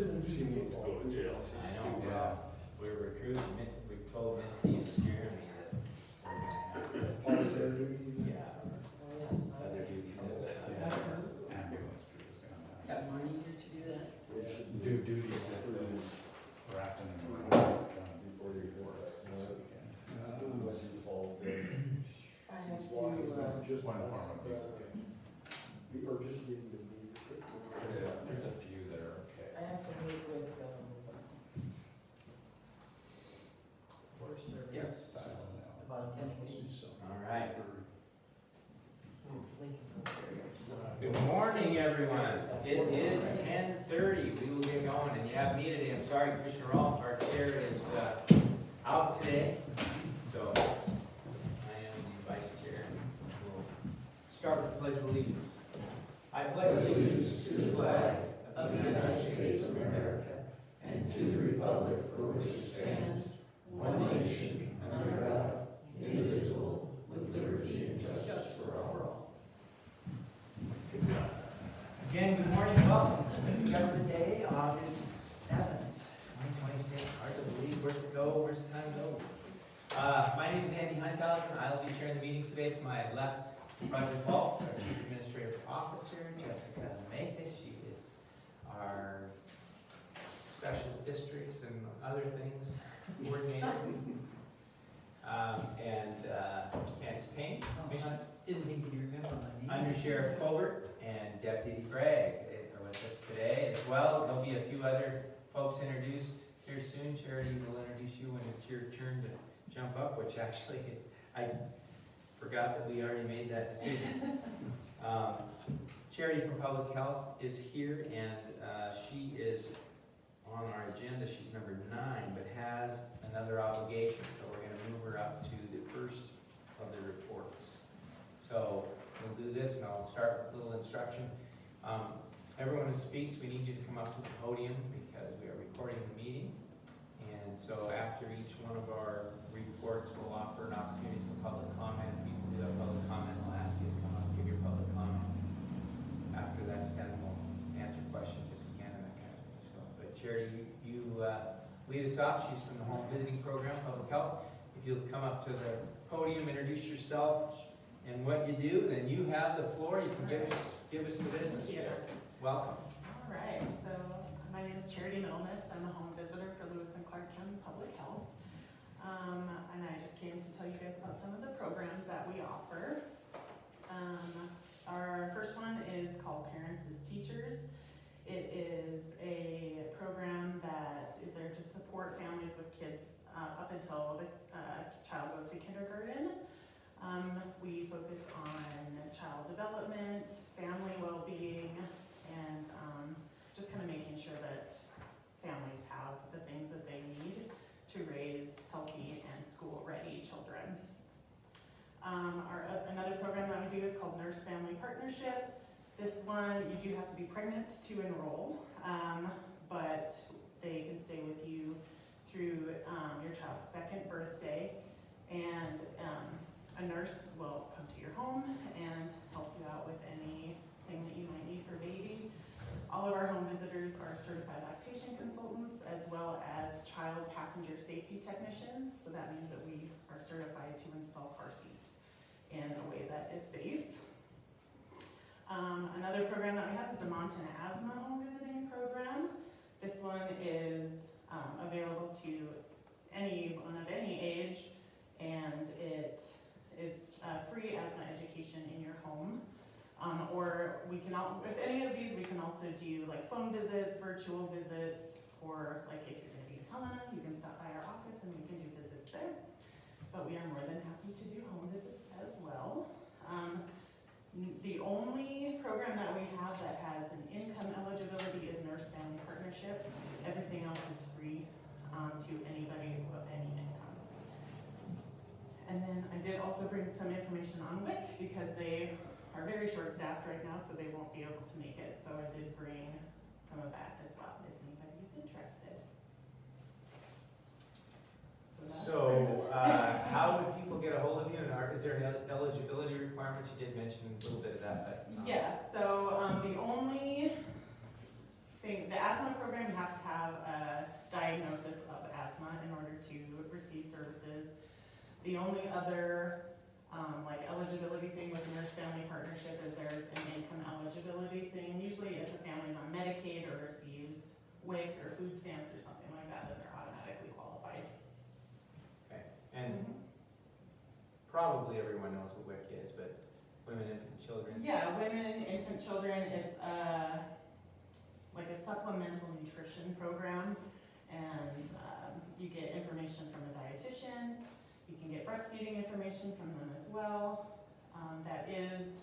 She needs to go to jail. I She's know, stupid. we're recruiting, we told Misty's scaring me that we're gonna have to, Part of their duty. yeah, other duties as Ambulance crews down there. Got money used to do that? They should Do duties that were acting in the morning. before you do this. Unless you fall. I have Just Just one form of use of it. or just getting the meat. There's a few that are okay. I have to meet with, Forest Service. Yes. About 10 weeks. All right. Lincoln Terriers. Good morning, everyone. It is 10:30. We will get going, and you have me today. I'm sorry, Commissioner Rolfe, our chair is out today, so I am the vice chair. We'll start with the Pledge of Allegiance. I pledge allegiance to the flag Of the United States of America and to the republic for which it stands, one nation, under God, indivisible, with liberty and justice for all. Again, good morning, welcome to Government Day, August 7th, 2026. Hard to believe. Where's it go? Where's the time go? My name is Andy Hunthausen. I'll be chairing the meeting today. To my left, Roger Falks, our Chief Administrative Officer, Jessica Makis. She is our special districts and other things coordinator. And Candace Payne, Commissioner. Didn't think you'd remember my name. Under Sheriff Colbert and Deputy Craig are with us today as well. There'll be a few other folks introduced here soon. Charity will introduce you when it's your turn to jump up, which actually I forgot that we already made that decision. Charity from Public Health is here, and she is on our agenda. She's number 9, but has another obligation, so we're going to move her up to the first of the reports. So we'll do this, and I'll start with a little instruction. Everyone who speaks, we need you to come up to the podium because we are recording the meeting. And so after each one of our reports, we'll offer an opportunity for public comment. If you do have public comment, I'll ask you to come up and give your public comment. After that's done, we'll answer questions if you can and that kind of thing. So, but Charity, you lead us off. She's from the Home Visiting Program, Public Health. If you'll come up to the podium, introduce yourself and what you do, then you have the floor. You can give us the business. Thank you. Welcome. All right, so my name is Charity Middlemiss. I'm a home visitor for Lewis and Clark County Public Health. And I just came to tell you guys about some of the programs that we offer. Our first one is called Parents as Teachers. It is a program that is there to support families with kids up until the child goes to kindergarten. We focus on child development, family well-being, and just kind of making sure that families have the things that they need to raise healthy and school-ready children. Another program that we do is called Nurse Family Partnership. This one, you do have to be pregnant to enroll, but they can stay with you through your child's 2nd birthday, and a nurse will come to your home and help you out with anything that you might need for baby. All of our home visitors are certified lactation consultants as well as child passenger safety technicians. So that means that we are certified to install car seats in a way that is safe. Another program that we have is the Montana Asthma Home Visiting Program. This one is available to anyone of any age, and it is free asthma education in your home. Or we can, with any of these, we can also do like phone visits, virtual visits, or like if you're going to be in Helena, you can stop by our office and we can do visits there. But we are more than happy to do home visits as well. The only program that we have that has an income eligibility is Nurse Family Partnership. Everything else is free to anybody of any income. And then I did also bring some information on WIC because they are very short-staffed right now, so they won't be able to make it. So I did bring some of that as well, if anybody's interested. So how do people get a hold of you? And is there any eligibility requirements? You did mention a little bit of that, but Yes, so the only thing, the asthma program, you have to WIC or food stamps or something like that, then they're automatically qualified. Okay, and probably everyone knows what WIC is, but women, infant, children. Yeah, women, infant, children, it's like a supplemental nutrition program, and you get information from a dietitian. You can get breastfeeding information from them as well. That is,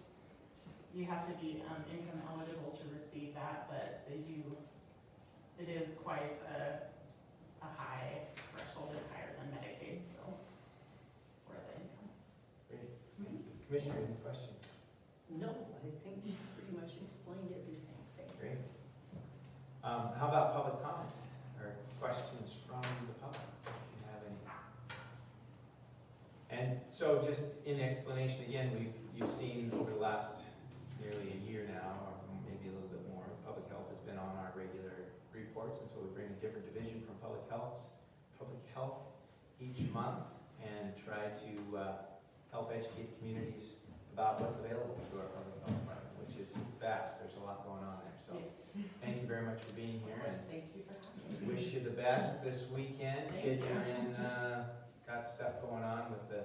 you have to be income eligible to receive that, but they do, it is quite a high threshold, is higher than Medicaid, so for the income. Great. Commissioner, any questions? No, I think you pretty much explained everything. Thank you. Great. How about public comment or questions from the public, if you have any? And so just in explanation, again, you've seen over the last nearly a year now, or maybe a little bit more, public health has been on our regular reports, and so we bring a different division from public health each month and try to help educate communities about what's available through our public health department, which is, it's vast, there's a lot going on there, so. Yes. Thank you very much for being here, and Thank you for having me. wish you the best this weekend. Thank Kids you. are in, got stuff going on with the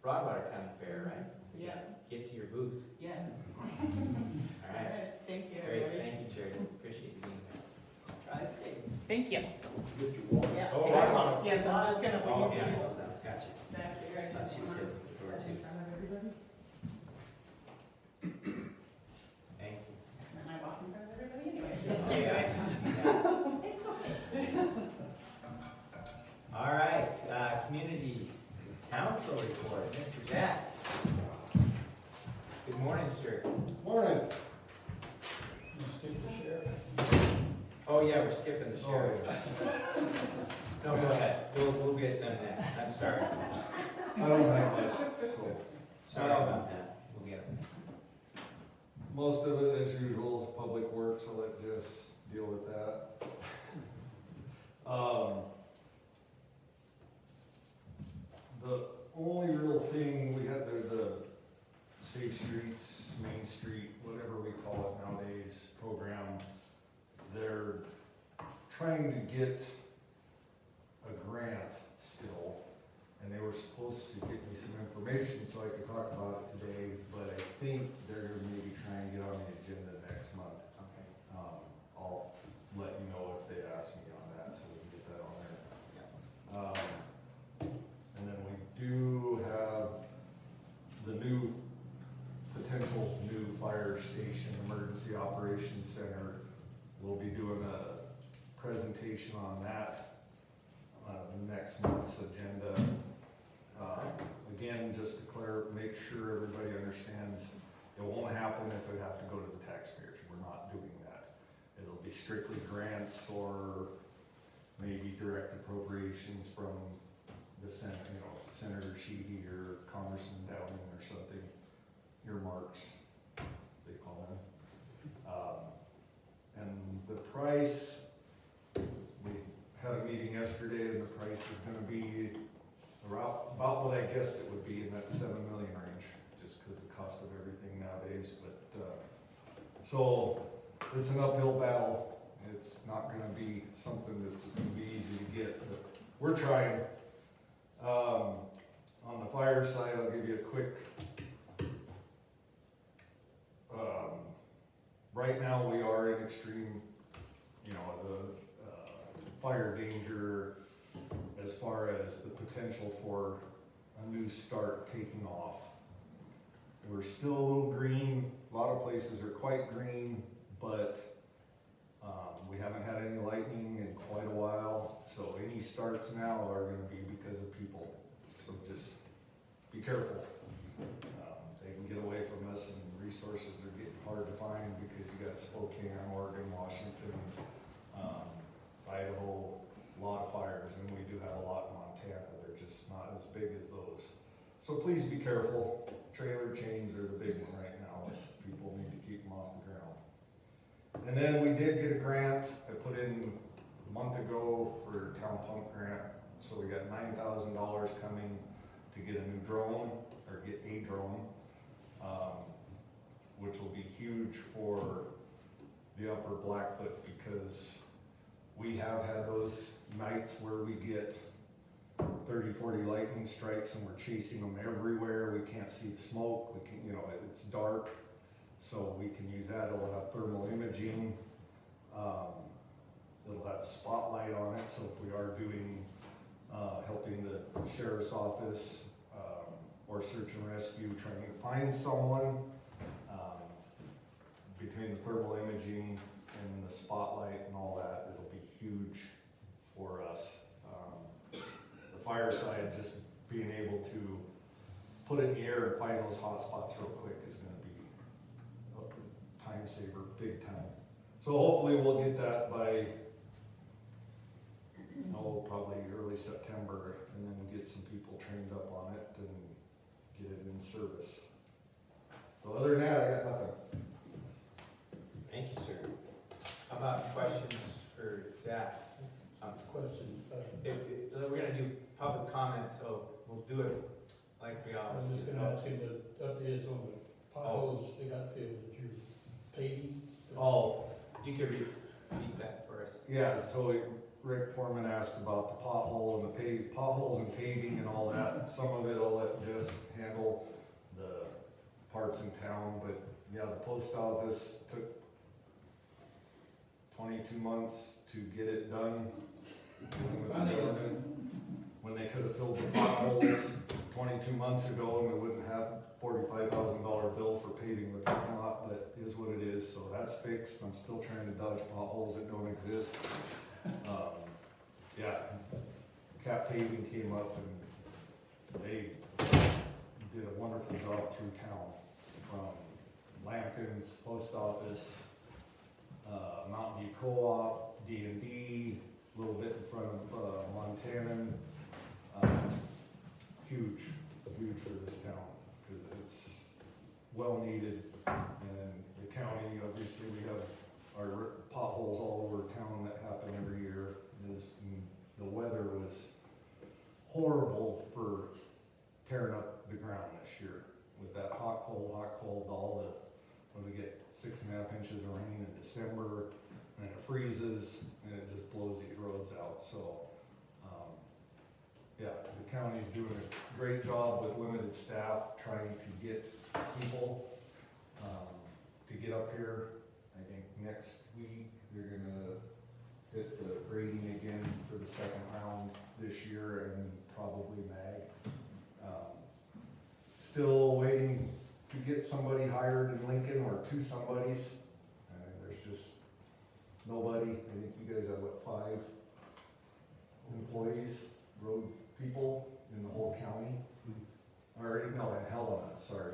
Broadwater County Fair, right? So you Yeah. get to your booth. Yes. All All right. right, thank you, Great, everybody. thank you, Terry. Appreciate you being here. Drive safe. Thank you. Get your water. Yeah. Oh, I I will. Yes, I'm just gonna Oh, leave yeah, these gotcha. back here. I Thought just she was wanna good for the door, set too. in front of everybody. Thank you. And then I walk in front of everybody anyways. Yeah. It's okay. All right, community council report, Mr. Jack. Good morning, sir. Morning. Oh, yeah, we're skipping the sheriff. No, go ahead. We'll get them next. I'm sorry. I don't have this, so. Sorry about that. We'll get them. Most of it, as usual, is public works, I'll let Jess deal with that. The only real thing we had, the Safe Streets, Main Street, whatever we call it nowadays, program, they're trying to get a grant still, and they were supposed to get me some information so I could talk about it today, but I think they're gonna maybe try and get on the agenda next month. Okay. I'll let you know if they ask me on that, so we can get that on there. And then we do have the potential new fire station, emergency operations center. We'll be doing a presentation on that, next month's agenda. Again, just to make sure everybody understands, it won't happen if we have to go to the taxpayers. We're not doing that. It'll be strictly grants or maybe direct appropriations from the Senator Sheehy or Congressman Downing or something, earmarks, they call them. And the price, we had a meeting yesterday, and the price is gonna be about what I guessed it would be in that 7 million range, just because the cost of everything nowadays, but, so, it's an uphill battle. It's not gonna be something that's gonna be easy to get, but we're trying. On the fire side, I'll give you a quick, right now we are in extreme, the fire danger as far as the potential for a new start taking off. We're still a little green, a lot of places are quite green, but we haven't had any lightning in quite a while, so any starts now are gonna be because of people. So just be careful. They can get away from us, and resources are getting hard to find because you got Spokane, Oregon, Washington, Idaho, a lot of fires, and we do have a lot in Montana. They're just not as big as those. So please be careful. Trailer chains are the big one right now. People need to keep them off the ground. And then we did get a grant I put in a month ago for town pump grant. So we got $9,000 coming to get a new drone, or get a drone, which will be huge for the upper Blackfoot, because We have had those nights where we get 30, 40 lightning strikes and we're chasing them everywhere. We can't see the smoke, we can, it's dark. So we can use that. It'll have thermal imaging. It'll have a spotlight on it. So if we are doing, helping the sheriff's office, or search and rescue, trying to find someone, between the thermal imaging and the spotlight and all that, it'll be huge for us. The fire side, just being able to put it in the air and find those hot spots real quick is gonna be a time saver, big time. So hopefully we'll get that by, probably early September, and then get some people trained up on it and get it in service. So other than that, I got nothing. Thank you, sir. How about questions for Zach? Questions? We're gonna do public comment, so we'll do it like we always do. I'm just gonna ask him to update us on the potholes they got filled that you're paving. Oh, You can repeat that for us. yeah, so Rick Foreman asked about the pothole and the potholes and paving and all that. Some of it I'll let Jess handle, the parts in town, but yeah, the post office took 22 months to get it done. When they could have filled the potholes 22 months ago and we wouldn't have $45,000 bill for paving the parking lot, but is what it is, so that's fixed. I'm still trying to dodge potholes that don't exist. Yeah, Cap Paving came up and they did a wonderful job through town, from Lampkin's post office, Mountain View Co-op, D&D, a little bit in front of Montanan. Huge for this town, because it's well needed. And the county, obviously, we have our potholes all over town that happen every year. The weather was horrible for tearing up the ground this year. With that hot, cold, all when we get 6.5 inches of rain in December, and it freezes, and it just blows these roads out. So, yeah, the county's doing a great job with limited staff, trying to get people to get up here. I think next week, they're gonna hit the grading again for the second round this year, and probably mag. Still waiting to get somebody hired in Lincoln, or two somebodies. There's just nobody. I think you guys have, what, 5 employees, road people in the whole county? Or, no, in Helena, sorry.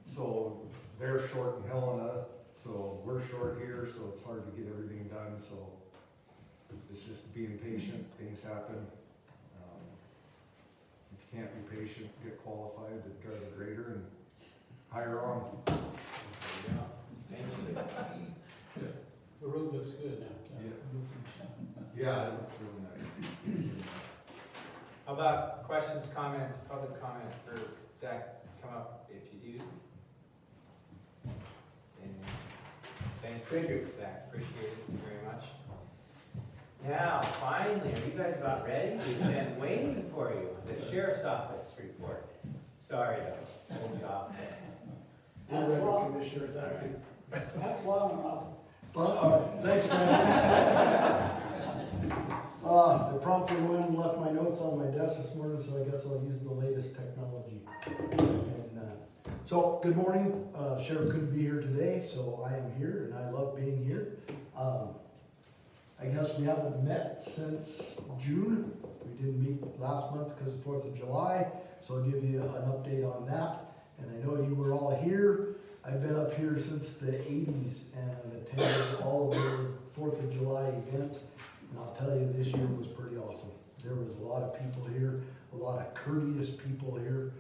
So they're short in Helena, so we're short here, so it's hard to get everything done, so it's just being patient, things happen. If you can't be patient, get qualified to drive a grader and hire on. Thank you. The road looks good now. Yeah, it looks really nice. How about questions, comments, public comment for Zach? Come up if you do. And thank you, Zach. Appreciate it very much. Now, finally, are you guys about ready? We've been waiting for you. The sheriff's office report. Sorry to hold you off. That's Ready, long. Commissioner, thank you. That's long enough. Well, thanks, man. I promptly went and left my notes on my desk this morning, so I guess I'll use the latest technology. So, good morning. Sheriff couldn't be here today, so I am here, and I love being here. I guess we haven't met since June. We didn't meet last month because of 4th of July, so I'll give you an update on that. And I know you were all here. I've been up here since the 80s, and I've attended all of the 4th of July events. And I'll tell you, this year was pretty awesome. There was a lot of people here, a lot of courteous people here.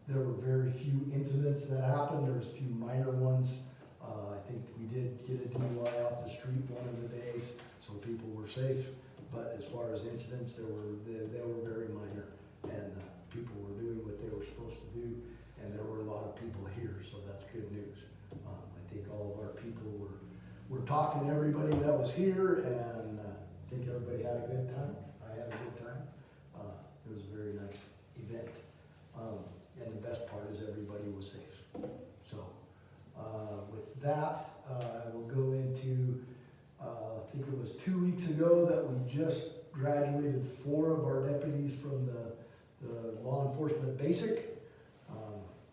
There were very few incidents that happened. There was a few minor ones. I think we did get a DUI off the street one of the days, so people were safe. But as far as incidents, they were very minor, and people were doing what they were supposed to do. And there were a lot of people here, so that's good news. I think all of our people were we're talking to everybody that was here, and I think everybody had a good time. I had a good time. It was a very nice event. And the best part is everybody was safe. So, with that, we'll go into, I think it was 2 weeks ago that we just graduated 4 of our deputies from the law enforcement basic.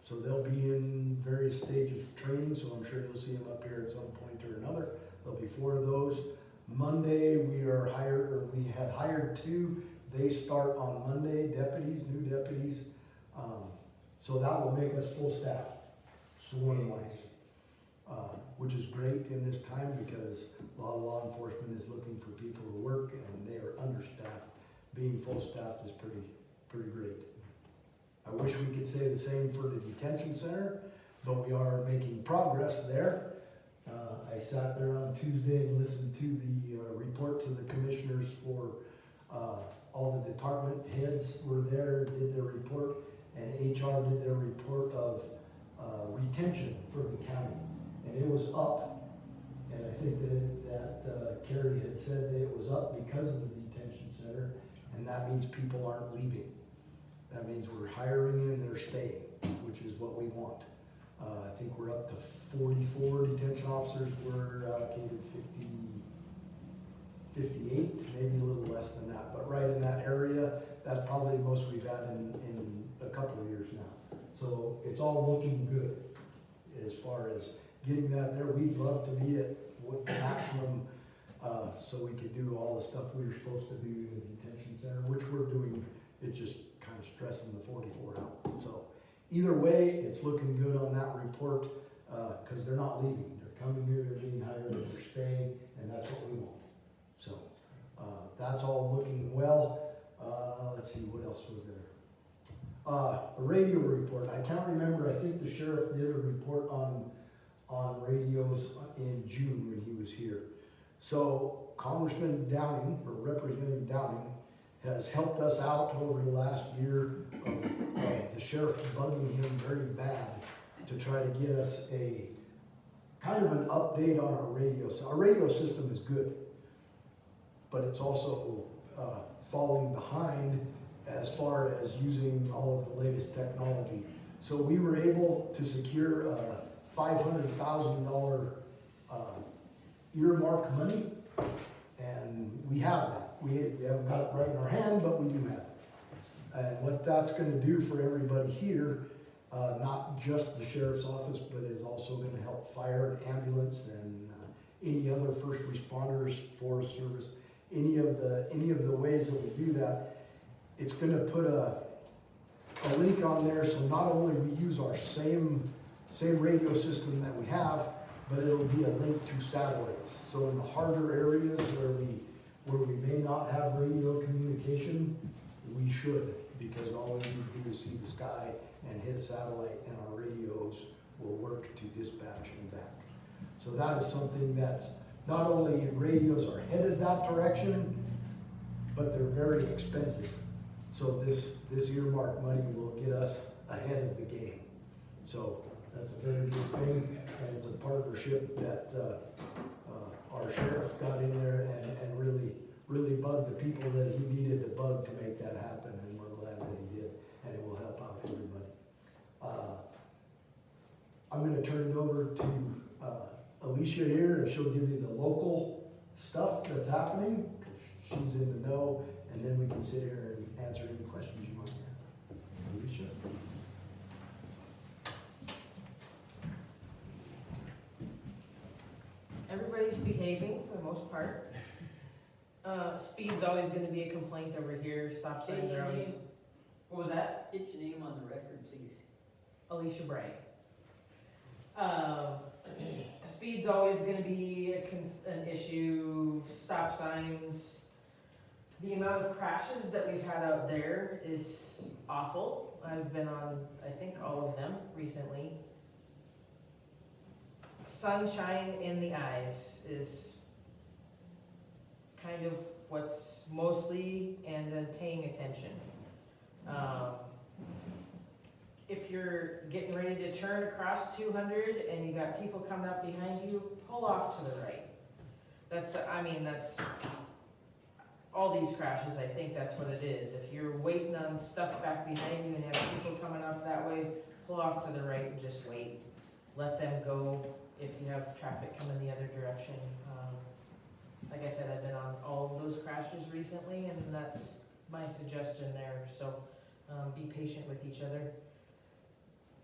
So they'll be in various stages of training, so I'm sure you'll see them up here at some point or another. There'll be 4 of those. Monday, we had hired 2. They start on Monday, deputies, new deputies. So that will make us full staff, sworn-wise, which is great in this time because a lot of law enforcement is looking for people to work and they are understaffed. Being full staffed is pretty great. I wish we could say the same for the detention center, but we are making progress there. I sat there on Tuesday and listened to the report to the commissioners for all the department heads were there, did their report, and HR did their report of retention for the county. And it was up, and I think that Carrie had said that it was up because of the detention center, and that means people aren't leaving. That means we're hiring and they're staying, which is what we want. I think we're up to 44 detention officers. We're allocated 58, maybe a little less than that, but right in that area. That's probably the most we've had in a couple of years now. So it's all looking good as far as getting that there. We'd love to be at what maximum, so we could do all the stuff we were supposed to do in the detention center, which we're doing. It's just kind of stressing the 44 out. So either way, it's looking good on that report, because they're not leaving. They're coming here, they're being hired, and they're staying, and that's what we want. So that's all looking well. Let's see, what else was there? A radio report. I can't remember. I think the sheriff did a report on radios in June when he was here. So Congressman Downing, or Representative Downing, has helped us out over the last year of the sheriff bugging him very bad to try to get us a kind of an update on our radio. So our radio system is good, but it's also falling behind as far as using all of the latest technology. So we were able to secure a $500,000 earmark money, and we have that. We haven't got it right in our hand, but we do have it. And what that's gonna do for everybody here, not just the sheriff's office, but is also gonna help fire, ambulance, and any other first responders, Forest Service, any of the ways that we do that. It's gonna put a link on there, so not only we use our same radio system that we have, but it'll be a link to satellites. So in the harder areas where we may not have radio communication, we should, because all we need to do is see the sky and hit a satellite, and our radios will work to dispatch and back. So that is something that's, not only radios are headed that direction, but they're very expensive. So this earmark money will get us ahead of the game. So that's a very good thing, and it's a partnership that our sheriff got in there and really bugged the people that he needed to bug to make that happen, and we're glad that he did, and it will help out everybody. I'm gonna turn it over to Alicia here, and she'll give you the local stuff that's happening, 'cause she's in the know, and then we can sit here and answer any questions you might have. Alicia? Everybody's behaving for the most part. Speed's always gonna be a complaint over here, stop signs State are your always. name. What was that? Get your name on the record, please. Alicia Bragg. Speed's always gonna be an issue, stop signs. The amount of crashes that we've had out there is awful. I've been on, I think, all of them recently. Sunshine in the eyes is kind of what's mostly, and then paying attention. If you're getting ready to turn across 200 and you got people coming up behind you, pull off to the right. That's, I mean, that's, all these crashes, I think that's what it is. If you're waiting on stuff back behind you and have people coming up that way, pull off to the right and just wait. Let them go if you have traffic coming the other direction. Like I said, I've been on all of those crashes recently, and that's my suggestion there. So be patient with each other.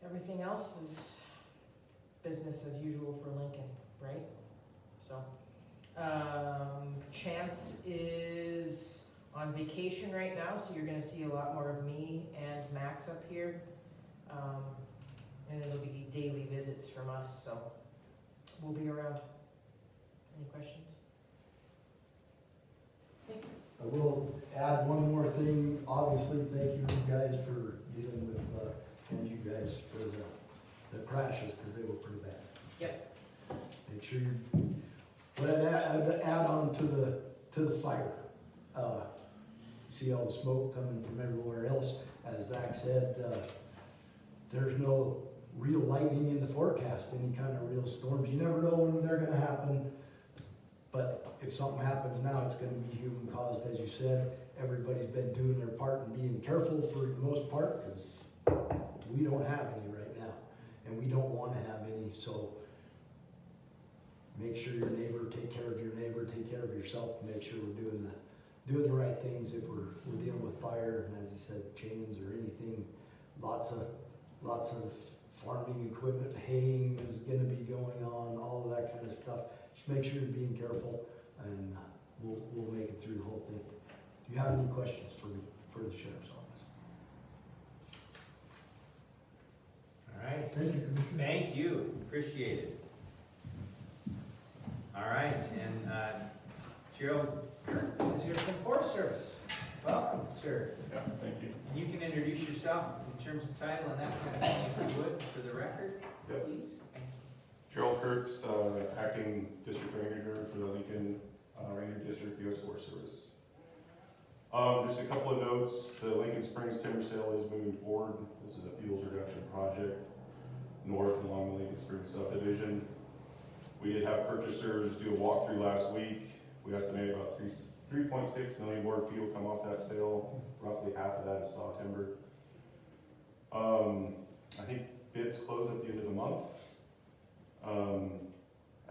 Everything else is business as usual for Lincoln, right? So, Chance is on vacation right now, so you're gonna see a lot more of me and Max up here. And it'll be daily visits from us, so we'll be around. Any questions? Thanks. I will add one more thing. Obviously, thank you guys for dealing with, and you guys for the crashes, because they were pretty bad. Yep. Make sure you, but I'd add on to the fire. See all the smoke coming from everywhere else. As Zach said, there's no real lightning in the forecast, any kind of real storms. You never know when they're gonna happen. But if something happens now, it's gonna be human caused, as you said. Everybody's been doing their part and being careful for the most part, because we don't have any right now. And we don't wanna have any, so make sure your neighbor, take care of your neighbor, take care of yourself, make sure we're doing the right things if we're dealing with fire, and as he said, chains or anything. Lots of farming equipment, haying is gonna be going on, all of that kind of stuff. Just make sure you're being careful, and we'll make it through the whole thing. Do you have any questions for me, for the sheriff's office? All right. Thank you, Commissioner. Thank you, appreciate it. All right, and Gerald Kurtz is here from Forest Service. Welcome, sir. Yeah, thank you. And you can introduce yourself in terms of title and that kind of thing, if you would, for the record, Yep. please. Gerald Kurtz, acting district ranger for the Lincoln Ranger District, U.S. Forest Service. Just a couple of notes. The Lincoln Springs timber sale is moving forward. This is a fuels reduction project north along the Lincoln Springs subdivision. We did have purchasers do a walkthrough last week. We estimated about 3.6 million board feet will come off that sale. Roughly half of that is saw timber. I think bids close at the end of the month.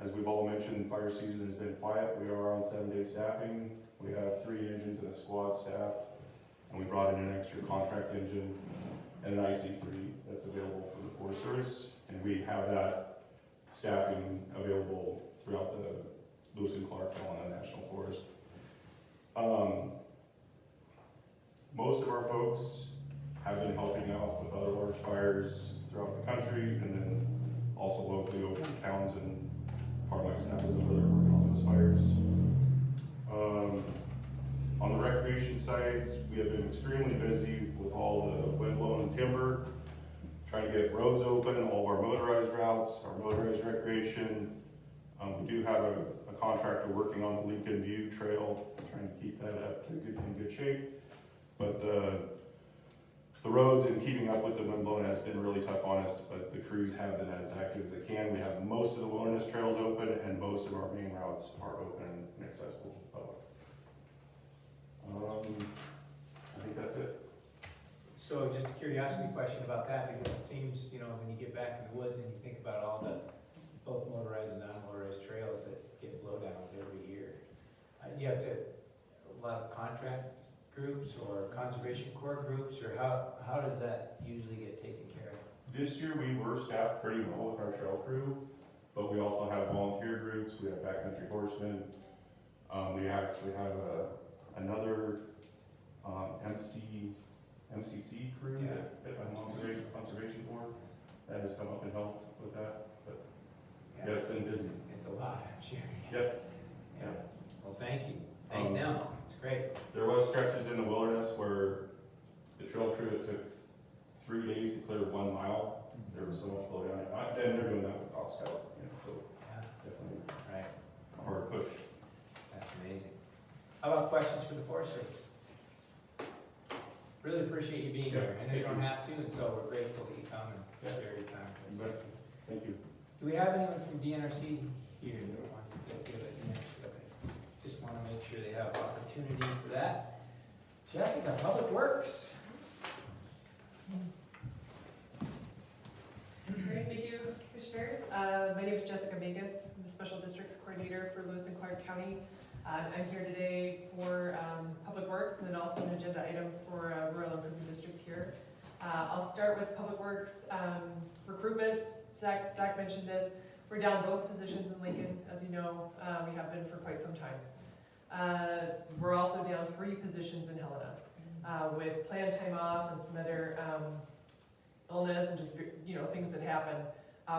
As we've all mentioned, fire season has been quiet. We are on 7-day staffing. We have 3 engines and a squad staffed, and we brought in an extra contract engine and an IC3 that's available for the Forest Service, and we have that staffing available throughout the Lewis and Clark Helena National Forest. Most of our folks have been helping out with other large fires throughout the country, and then also locally over in towns, and part of my staff is over there working on those fires. On the recreation side, we have been extremely busy with all the wind-blown timber, trying to get roads open, all of our motorized routes, our motorized recreation. We do have a contractor working on the Lincoln View Trail, trying to keep that up to in good shape. But the roads and keeping up with the wind blowing has been really tough on us, but the crews have been as active as they can. We have most of the wilderness trails open, and most of our main routes are open and accessible to the public. I think that's it. So just a curiosity question about that, because it seems, when you get back in the woods and you think about all the, both motorized and non-motorized trails that get blowdowns every year, you have to, a lot of contract groups or conservation corps groups, or how does that usually get taken care of? This year we were staffed pretty well with our trail crew, but we also have volunteer groups. We have backcountry horsemen. We actually have another MCC crew at the conservation board that has come up and helped with that. But yeah, it's been busy. It's a lot, I'm sure. Yep. Yeah. Well, thank you. Thank them. It's great. There was stretches in the wilderness where the trail crew, it took 3 days to clear 1 mile. There was so much blowdown, and they're doing that with Cost Scout, so Yeah, definitely right. a hard push. That's amazing. How about questions for the Forest Service? Really appreciate you being here. I know you don't have to, and so we're grateful that you come and share your time with us. Thank you. Do we have anyone from DNRC here that wants to give it? Okay. opportunity for that. Jessica, Public Works. Great, thank you, Commissioners. My name is Jessica Vegas. I'm the Special Districts Coordinator for Lewis and Clark County. I'm here today for Public Works and then also an agenda item for Rural Improvement District here. I'll start with Public Works recruitment. Zach mentioned this. We're down both positions in Lincoln, as you know. We have been for quite some time. We're also down 3 positions in Helena with planned time off and some other illness and just things that happen.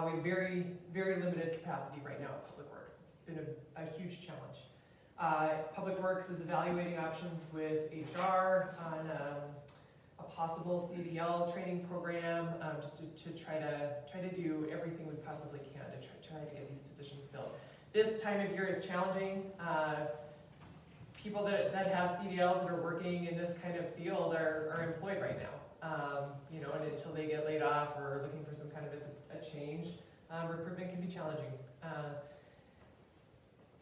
We have very, very limited capacity right now at Public Works. It's been a huge challenge. Public Works is evaluating options with HR on a possible CDL training program, just to try to do everything we possibly can to try to get these positions filled. This time of year is challenging. People that have CDLs that are working in this kind of field are employed right now. And until they get laid off or looking for some kind of a change, recruitment can be challenging.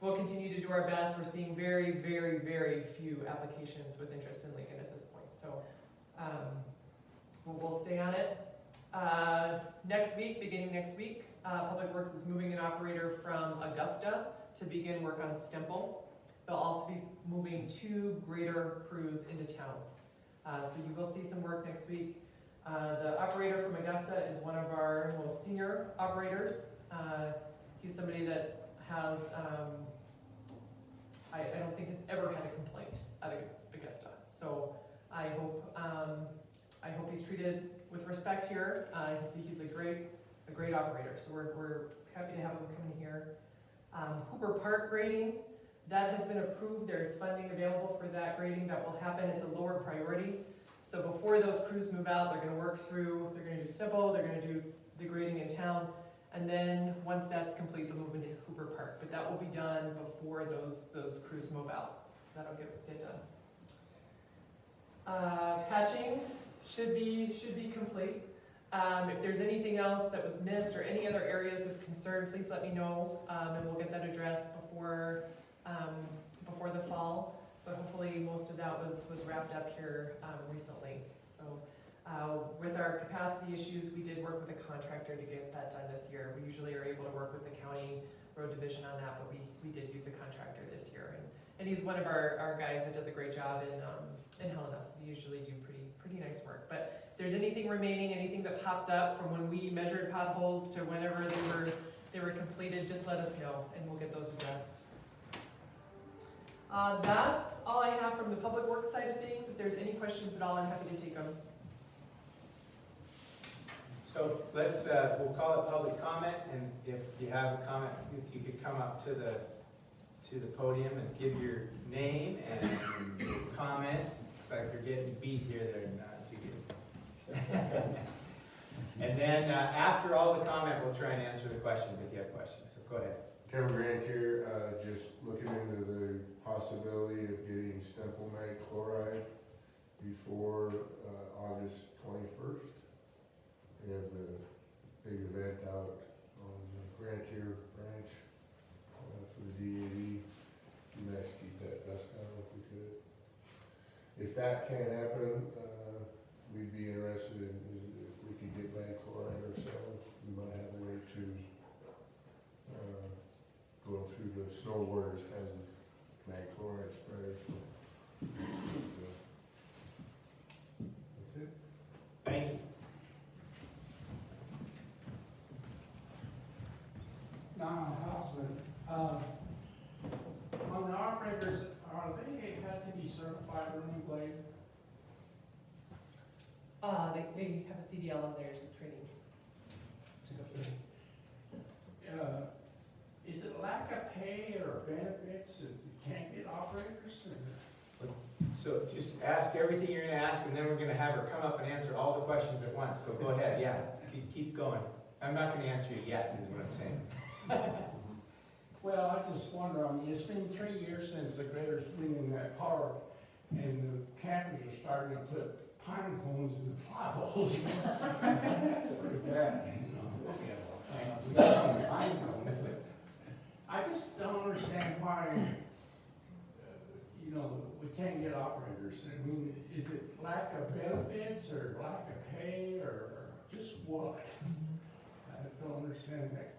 We'll continue to do our best. We're seeing very, very, very few applications with interest in Lincoln at this point. So we'll stay on it. Beginning next week, Public Works is moving an operator from Augusta to begin work on Stemple. They'll also be moving 2 greater crews into town. So you will see some work next week. The operator from Augusta is one of our most senior operators. He's somebody that has, I don't think has ever had a complaint at Augusta. So I hope he's treated with respect here. He's a great operator. So we're happy to have him come in here. Hooper Park grading. That has been approved. There's funding available for that grading that will happen. It's a lower priority. So before those crews move out, they're going to work through, they're going to do Stemple, they're going to do the grading in town, and then once that's complete, they'll move into Hooper Park. But that will be done before those crews move out. So that'll get done. Patching should be complete. If there's anything else that was missed or any other areas of concern, please let me know, and we'll get that addressed before the fall. But hopefully most of that was wrapped up here recently. So with our capacity issues, we did work with a contractor to get that done this year. We usually are able to work with the county road division on that, but we did use a contractor this year. And he's one of our guys that does a great job in Helena. So we usually do pretty nice work. But if there's anything remaining, anything that popped up from when we measured potholes to whenever they were completed, just let us know and we'll get those addressed. That's all I have from the Public Works side of things. If there's any questions at all, I'm happy to take them. So let's, we'll call it public comment, and if you have a comment, if you could come up to the podium and give your name and your comment. Looks like they're getting beat here, they're not too good. And then after all the comment, we'll try and answer the questions if you have questions. So go ahead. Kevin Grant here, just looking into the possibility of getting Stemple mag chloride before August 21st. We have the big event out on the Grantier branch for the DAD. Be nice to keep that dust down if we could. If that can't happen, we'd be interested in if we could get mag chloride ourselves. We might have a way to go through the snow warriors has a mag chloride sprayer. So that's it. Thank you. Don Hausman, on the operators, are they had to be certified running blade? They have a CDL on theirs of training to go through. Is it lack of pay or benefits if you can't get operators? Or? So just ask everything you're gonna ask, and then we're gonna have her come up and answer all the questions at once. So go ahead, yeah, keep going. I'm not gonna answer you yet, is what I'm saying. Well, I just wonder, I mean, it's been 3 years since the graders been in that park, and the campers are starting to put pine cones in the potholes. That's pretty bad, you know. We got a pine cone. I just don't understand why, we can't get operators? I mean, is it lack of benefits or lack of pay or just what? I don't understand that.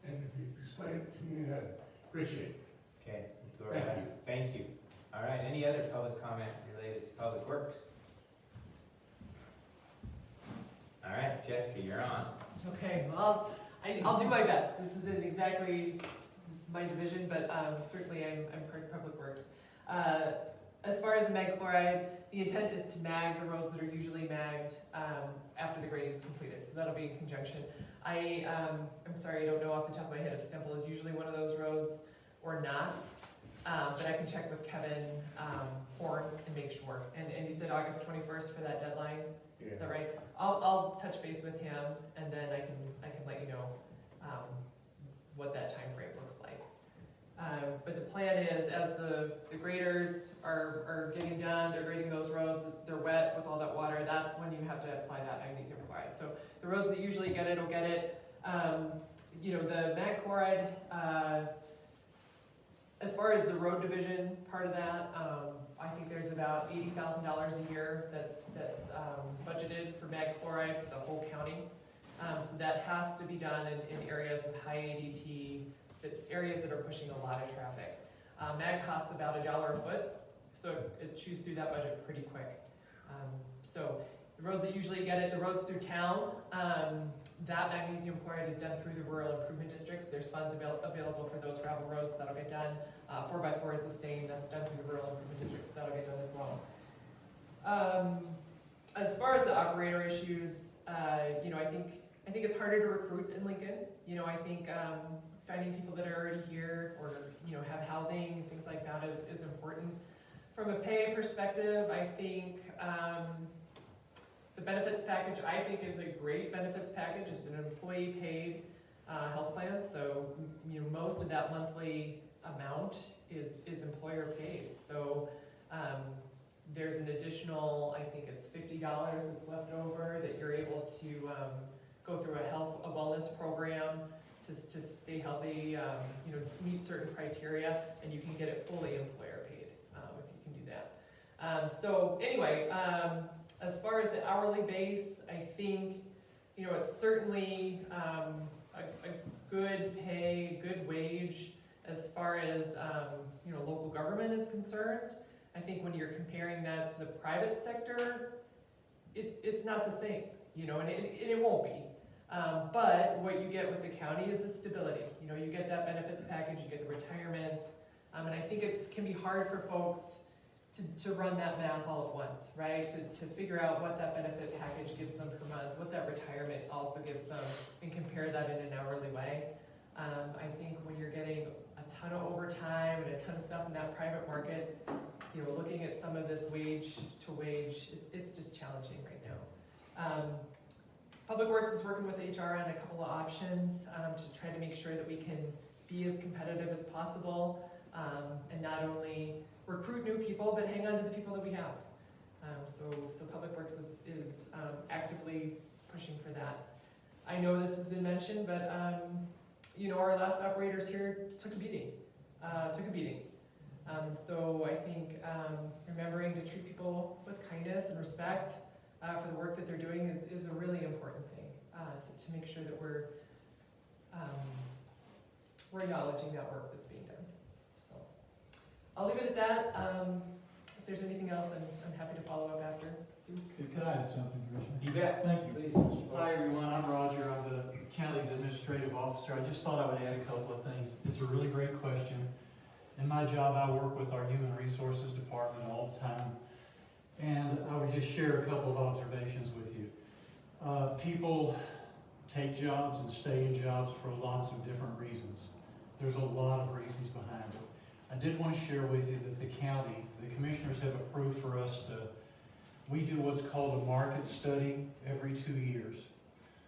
And if you explain it to me, I'd appreciate it. Okay, we'll do our Thank best. Thank you. All right, any other public comment related to Public Works? All right, Jessica, you're on. Okay, well, I'll do my best. This isn't exactly my division, but certainly I'm part of Public Works. As far as the mag chloride, the intent is to mag the roads that are usually magged after the grading is completed, so that'll be in conjunction. I'm sorry, I don't know off the top of my head if Stemple is usually one of those roads or not, but I can check with Kevin Horn and make sure. And you said August 21st for that deadline, is that right? I'll touch base with him, and then I can let you know what that time frame looks like. But the plan is, as the graders are getting done, they're grading those roads, they're wet with all that water, that's when you have to apply that magnesium chloride. So the roads that usually get it will get it. You know, the mag chloride, as far as the road division part of that, I think there's about $80,000 a year that's budgeted for mag chloride for the whole county. So that has to be done in areas with high ADT, areas that are pushing a lot of traffic. Mag costs about $1 a foot, so it chews through that budget pretty quick. So the roads that usually get it, the roads through town, that magnesium chloride is done through the rural improvement districts. There's funds available for those gravel roads, that'll get done. 4x4 is the same, that's done through the rural improvement districts, so that'll get done as well. As far as the operator issues, you know, I think it's harder to recruit in Lincoln. You know, I think finding people that are already here or, you know, have housing, things like that is important. From a pay perspective, I think the benefits package, I think, is a great benefits package. It's an employee-paid health plan, so, you know, most of that monthly amount is employer-paid. So there's an additional, I think it's $50 that's left over that you're able to go through a wellness program to stay healthy, you know, to meet certain criteria, and you can get it fully employer-paid if you can do that. So anyway, as far as the hourly base, I think, you know, it's certainly a good pay, good wage as far as, you know, local government is concerned. I think when you're comparing that to the private sector, it's not the same, you know, and it won't be. But what you get with the county is the stability. You know, you get that benefits package, you get the retirement, and I think it can be hard for folks to run that math all at once, right? To figure out what that benefit package gives them per month, what that retirement also gives them, and compare that in an hourly way. I think when you're getting a ton of overtime and a ton of stuff in that private market, you know, looking at some of this wage to wage, it's just challenging right now. Public Works is working with HR on a couple of options to try to make sure that we can be as competitive as possible and not only recruit new people, but hang on to the people that we have. So Public Works is actively pushing for that. I know this has been mentioned, but you know, our last operators here took a beating. So I think remembering to treat people with kindness and respect for the work that they're doing is a really important thing to make sure that we're acknowledging that work that's being done. So I'll leave it at that. If there's anything else, I'm happy to follow up after. Could I add something, Commissioner? You bet. Thank you. Please, Mr. Hi, Fox. everyone. I'm Roger. I'm the county's administrative officer. I just thought I would add a couple of things. It's a really great question. In my job, I work with our human resources department all the time. And I would just share a couple of observations with you. People take jobs and stay in jobs for lots of different reasons. There's a lot of reasons behind it. I did want to share with you that the county, the commissioners have approved for us we do what's called a market study every 2 years.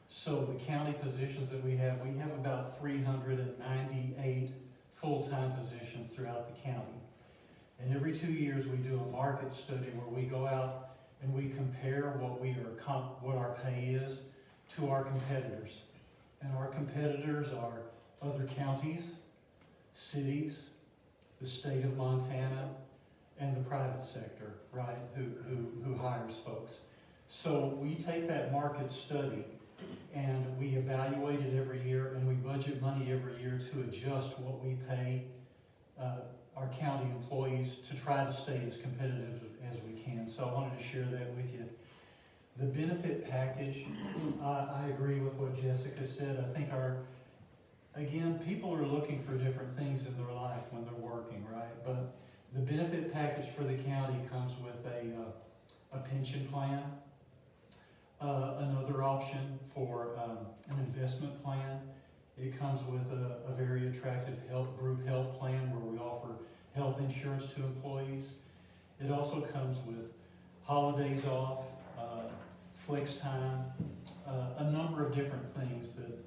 So the county positions that we have about 398 full-time positions throughout the county. And every 2 years we do a market study where we go out and we compare what our pay is to our competitors. And our competitors are other counties, cities, the state of Montana, and the private sector, right, who hires folks. So we take that market study and we evaluate it every year, and we budget money every year to adjust what we pay our county employees to try to stay as competitive as we can. So I wanted to share that with you. The benefit package, I agree with what Jessica said. I think again, people are looking for different things in their life when they're working, right? But the benefit package for the county comes with a pension plan, another option for an investment plan. It comes with a very attractive group health plan where we offer health insurance to employees. It also comes with holidays off, flex time, a number of different things that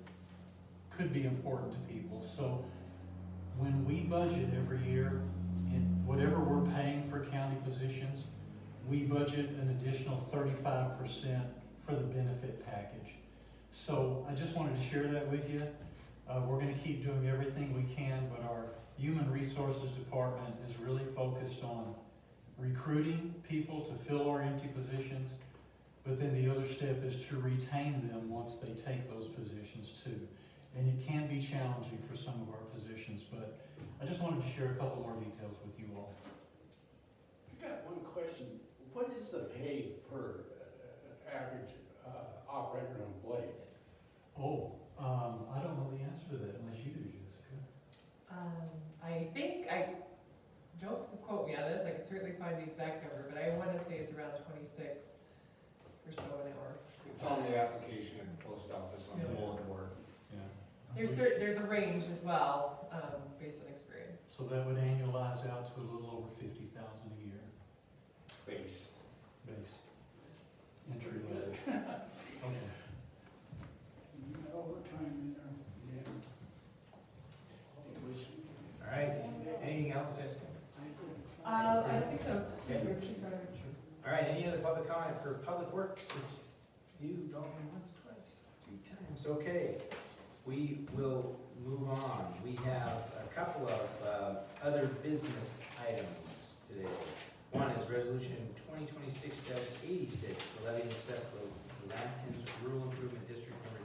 could be important to people. So when we budget every year, in whatever we're paying for county positions, we budget an additional 35% for the benefit package. So I just wanted to share that with you. We're going to keep doing everything we can, but our Human Resources Department is really focused on recruiting people to fill our empty positions, but then the other step is to retain them once they take those positions too. And it can be challenging for some of our positions, but I just wanted to share a couple more details with you all. I got one question. What is the pay per average operator on blade? Oh, I don't know the answer to that unless you do, Jessica. Don't quote me on this, I can certainly find the exact number, but I want to say it's around 26 or so an hour. It's on the application at the post office on the bulletin board. Yeah. There's a range as well, based on experience. So that would annualize out to a little over 50,000 a year. Base. Entry level. Okay. Overtime in there. Yeah. All right, anything else, Jessica? I don't think so. All right, any other public comment for Public Works? If you don't once, twice, 3 times, okay. We will move on. We have a couple of other business items today. One is Resolution 2026-86, the levy and assess the Lampkins Rural Improvement District number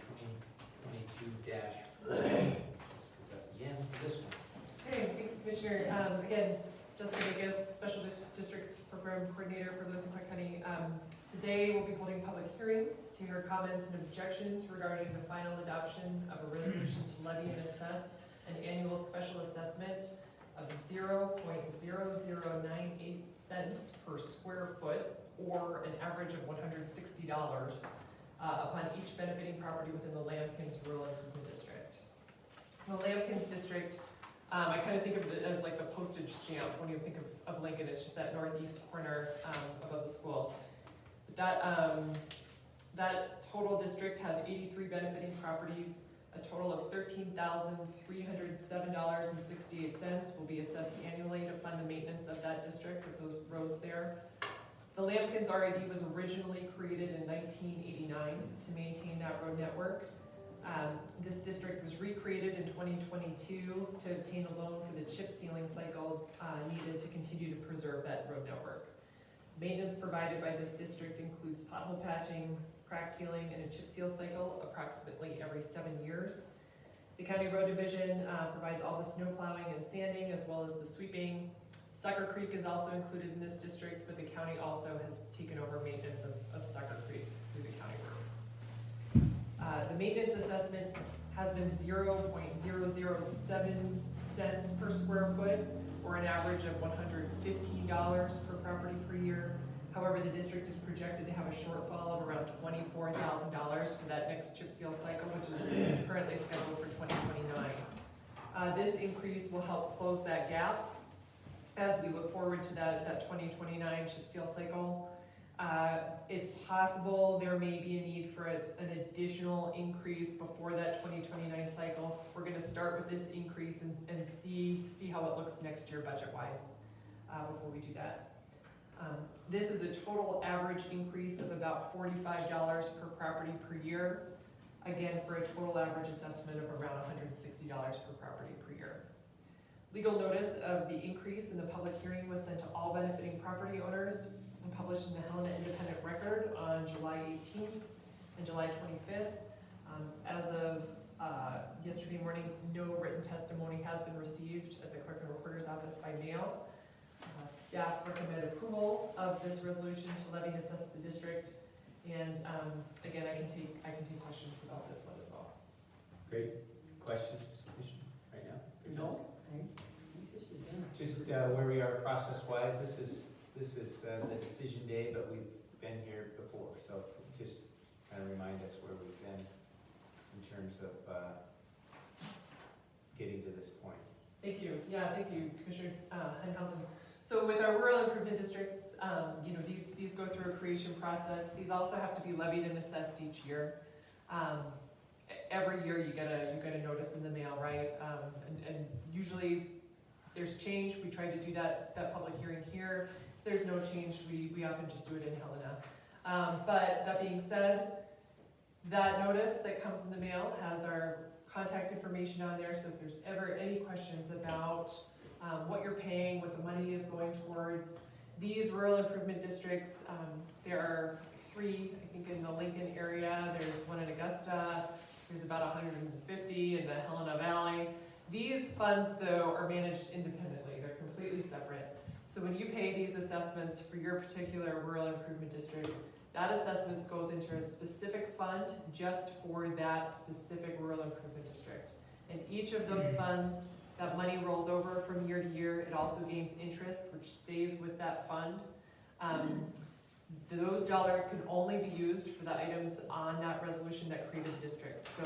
2022-4. Let's go again for this one. Hey, thanks, Commissioner. Again, Jessica Vegas, Special Districts Program Coordinator for Lewis and Clark County. Today, we'll be holding a public hearing to hear comments and objections regarding the final adoption of a resolution to levy and assess an annual special assessment of 0.0098 cents per square foot, or an average of $160 upon each benefiting property within the Lampkins Rural Improvement District. The Lampkins District, I kind of think of it as like the postage stamp when you think of Lincoln. It's just that northeast corner above the school. That total district has 83 benefiting properties. A total of $13,307.68 will be assessed annually to fund the maintenance of that district, of those roads there. The Lampkins RID was originally created in 1989 to maintain that road network. This district was recreated in 2022 to obtain a loan for the chip sealing cycle needed to continue to preserve that road network. Maintenance provided by this district includes pothole patching, crack sealing, and a chip seal cycle approximately every 7 years. The County Road Division provides all the snow plowing and sanding as well as the sweeping. Sucker Creek is also included in this district, but the county also has taken over maintenance of Sucker Creek through the county road. The maintenance assessment has been 0.007 cents per square foot, or an average of $115 per property per year. However, the district is projected to have a shortfall of around $24,000 for that next chip seal cycle, which is currently scheduled for 2029. This increase will help close that gap as we look forward to that 2029 chip seal cycle. It's possible there may be a need for an additional increase before that 2029 cycle. We're going to start with this increase and see how it looks next year budget-wise before we do that. This is a total average increase of about $45 per property per year, again for a total average assessment of around $160 per property per year. Legal notice of the increase in the public hearing was sent to all benefiting property owners and published in the Helena Independent Record on July 18th and July 25th. As of yesterday morning, no written testimony has been received at the clerk and recorder's office by mail. Staff recommend approval of this resolution to levy and assess the district. And again, I can take questions about this one as well. Great. Questions, Commissioner, right now? for Jessica? No, I'm interested in it. Just where we are process-wise, this is the decision day, but we've been here before, so just kind of remind us where we've been in terms of getting to this point. Thank you. Yeah, thank you, Commissioner Henhausen. So with our rural improvement districts, these go through a creation process. These also have to be levied and assessed each year. Every year you get a notice in the mail, right? And usually if there's change, we try to do that public hearing here. If there's no change, we often just do it in Helena. But that being said, that notice that comes in the mail has our contact information on there, so if there's ever any questions about what you're paying, what the money is going towards, these rural improvement districts, there are 3, I think, in the Lincoln area. There's one in Augusta. There's about 150 in the Helena Valley. These funds, though, are managed independently. They're completely separate. So when you pay these assessments for your particular rural improvement district, that assessment goes into a specific fund just for that specific rural improvement district. And each of those funds, that money rolls over from year to year. It also gains interest, which stays with that fund. Those dollars can only be used for the items on that resolution that created the district. So,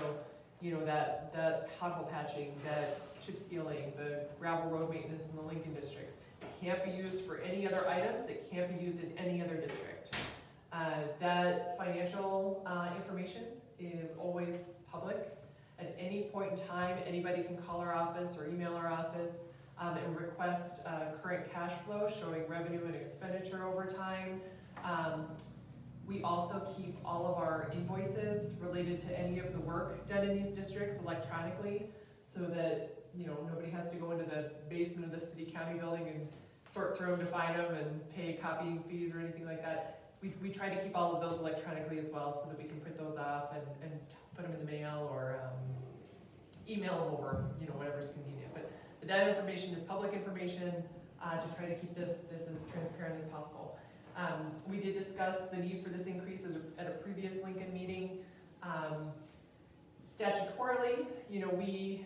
that pothole patching, that chip sealing, the gravel road maintenance in the Lincoln district. It can't be used for any other items. It can't be used in any other district. That financial information is always public. At any point in time, anybody can call our office or email our office and request current cash flow showing revenue and expenditure over time. We also keep all of our invoices related to any of the work done in these districts electronically, so that nobody has to go into the basement of the city-county building and sort through them to find them and pay copying fees or anything like that. We try to keep all of those electronically as well, so that we can print those off and put them in the mail or email them over, whatever's convenient. But that information is public information to try to keep this as transparent as possible. We did discuss the need for this increase at a previous Lincoln meeting. Statutorily, the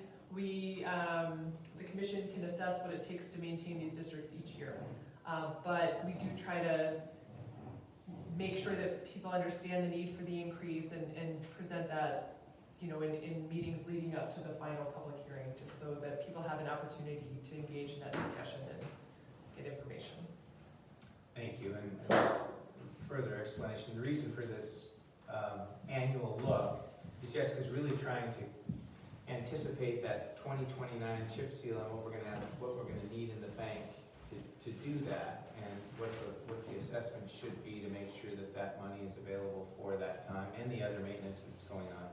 commission can assess what it takes to maintain these districts each year. But we do try to make sure that people understand the need for the increase and present that, in meetings leading up to the final public hearing, just so that people have an opportunity to engage in that discussion and get information. Thank you, and just further explanation. The reason for this annual look is Jessica's really trying to anticipate that 2029 chip seal and what we're gonna need in the bank to do that, and what the assessment should be to make sure that money is available for that time and the other maintenance that's going on.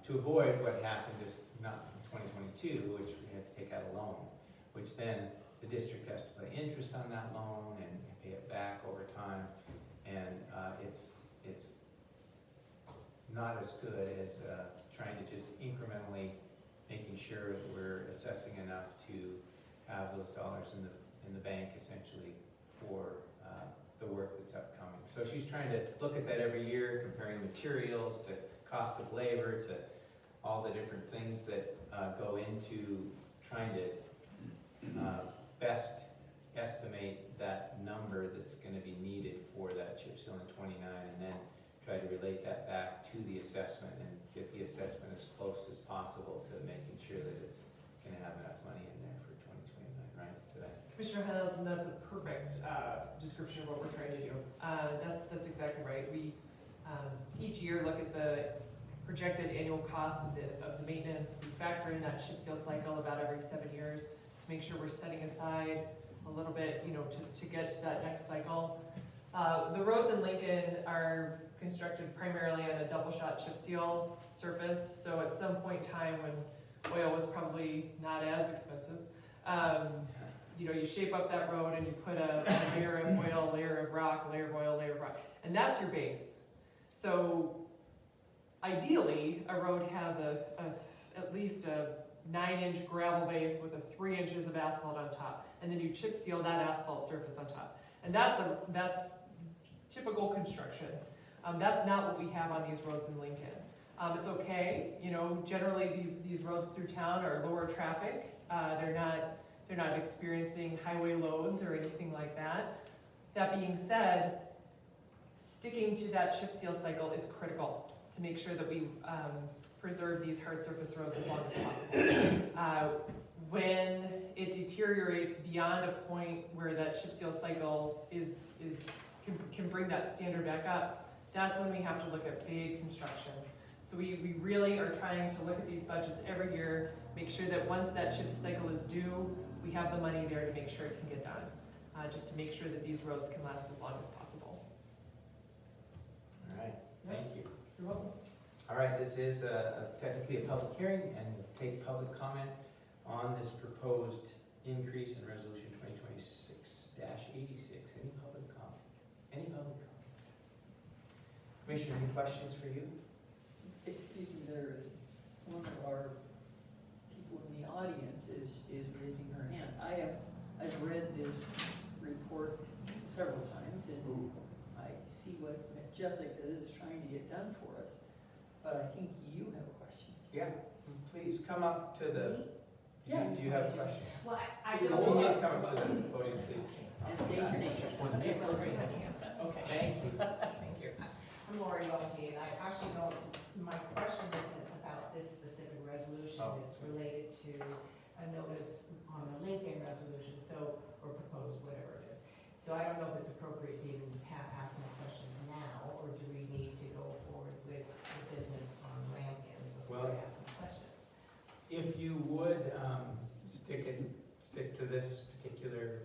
To avoid what happened just not in 2022, which we had to take out a loan, which then the district has to pay interest on that loan and pay it back over time, and it's not as good as trying to just incrementally making sure that we're assessing enough to have those dollars in the bank essentially for the work that's upcoming. So she's trying to look at that every year, comparing materials to cost of labor to all the different things that go into trying to best estimate that number that's going to be needed for that chip seal in 29, and then try to relate that back to the assessment and get the assessment as close as possible to making sure that it's going to have enough money in there for 2029, right? Commissioner Henhausen, that's a perfect description of what we're trying to do. That's exactly right. We each year look at the projected annual cost of the maintenance. We factor in that chip seal cycle about every 7 years to make sure we're setting aside a little bit, to get to that next cycle. The roads in Lincoln are constructed primarily on a double shot chip seal surface. So at some point in time when oil was probably not as expensive, you know, you shape up that road and you put a layer of oil, layer of rock, layer of oil, layer of rock, and that's your base. So ideally, a road has at least a 9-inch gravel base with a 3 inches of asphalt on top, and then you chip seal that asphalt surface on top. And that's typical construction. That's not what we have on these roads in Lincoln. It's okay, you know, generally these roads through town are lower traffic. They're not experiencing highway loads or anything like that. That being said, sticking to that chip seal cycle is critical to make sure that we preserve these hard surface roads as long as possible. When it deteriorates beyond a point where that chip seal cycle can bring that standard back up, that's when we have to look at big construction. So we really are trying to look at these budgets every year, make sure that once that chip cycle is due, we have the money there to make sure it can get done, just to make sure that these roads can last as long as possible. All right, thank you. You're welcome. All right, this is technically a public hearing, and we'll take public comment on this proposed increase in resolution 2026-86. Any public comment? Any public comment? Commissioner, any questions for you? Excuse me, there is one of our people in the audience is raising her hand. I've read this report several times, and I see what Jessica is trying to get done for us, but I think you have a question. Yeah, please come up to the, Yes. you have a question. Well, I You don't. need to come up to the podium, please. And state your name. Okay. Thank you. Thank you. I'm Lori Welty, and I actually don't, my question isn't about this specific resolution. Oh. It's related to a notice on the Lincoln resolution, so, or proposed, whatever it is. So I don't know if it's appropriate to even ask my questions now, or do we need to go forward with the business on Rampkins before Well, I ask my questions? If you would, stick to this particular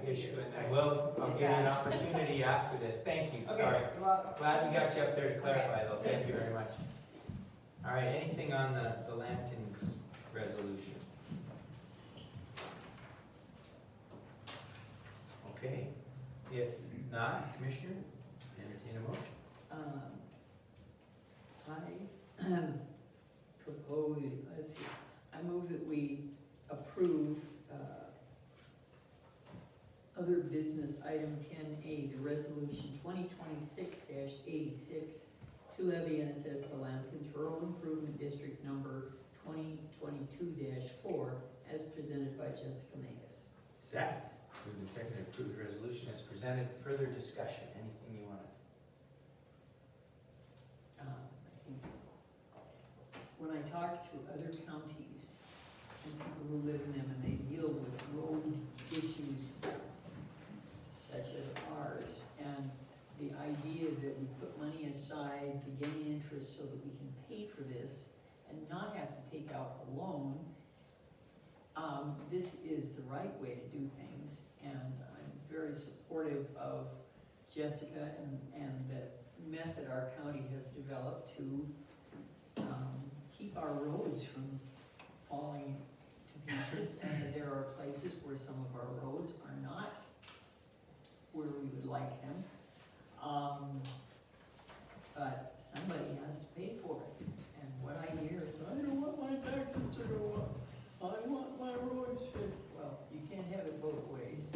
issue, and then I'll give you an opportunity after this. Thank you, sorry. Okay, you're welcome. Glad we got you up there to clarify though, thank you very much. All right, anything on the Lampkins resolution? Okay, if not, Commissioner, entertain a motion. I propose, let's see, I move that we approve other business item 10A, the resolution 2026-86 to levy and assess the Lampkins Rural Improvement District number 2022-4 as presented by Jessica Magus. Second. Moved and seconded to approve the resolution as presented. Further discussion, anything you want to? I think when I talk to other counties and people who live in them and they deal with road issues such as ours, and the idea that we put money aside to gain interest so that we can pay for this and not have to take out a loan, this is the right way to do things, and I'm very supportive of Jessica and the method our county has developed to keep our roads from falling to pieces, and that there are places where some of our roads are not where we would like them. But somebody has to pay for it, and what I hear is, I don't want my taxes to go up, I want my roads fixed. Well, you can't have it both ways,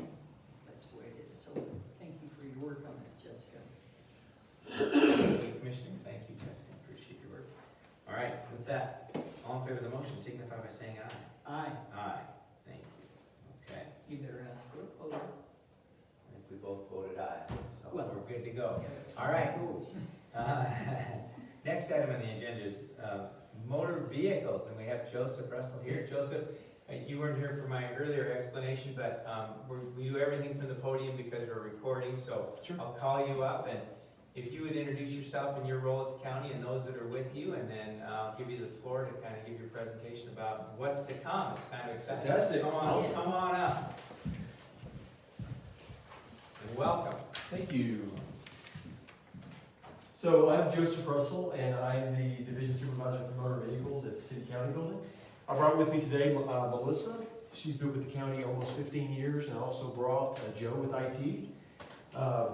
that's the way it is, so thank you for your work on this, Jessica. Thank you, Commissioner. Thank you, Jessica. Appreciate your work. All right, with that, all in favor of the motion signify by saying aye. Aye. Aye. Thank you. Okay, You better ask for a vote. I think we both voted aye, so Well, we're good to go. All right. Next item on the agenda is motor vehicles, and we have Joseph Russell here. Joseph, you weren't here for my earlier explanation, but we do everything from the podium because we're recording, so Sure. I'll call you up, and if you would introduce yourself and your role at the county and those that are with you, and then I'll give you the floor to kind of give your presentation about what's to come. It's kind of exciting. Fantastic. Come on up. And welcome. Thank you. So I'm Joseph Russell, and I'm the Division Supervisor for Motor Vehicles at the City County Building. I brought with me today Melissa, She's been with the county almost 15 years, and I also brought Joe with IT. I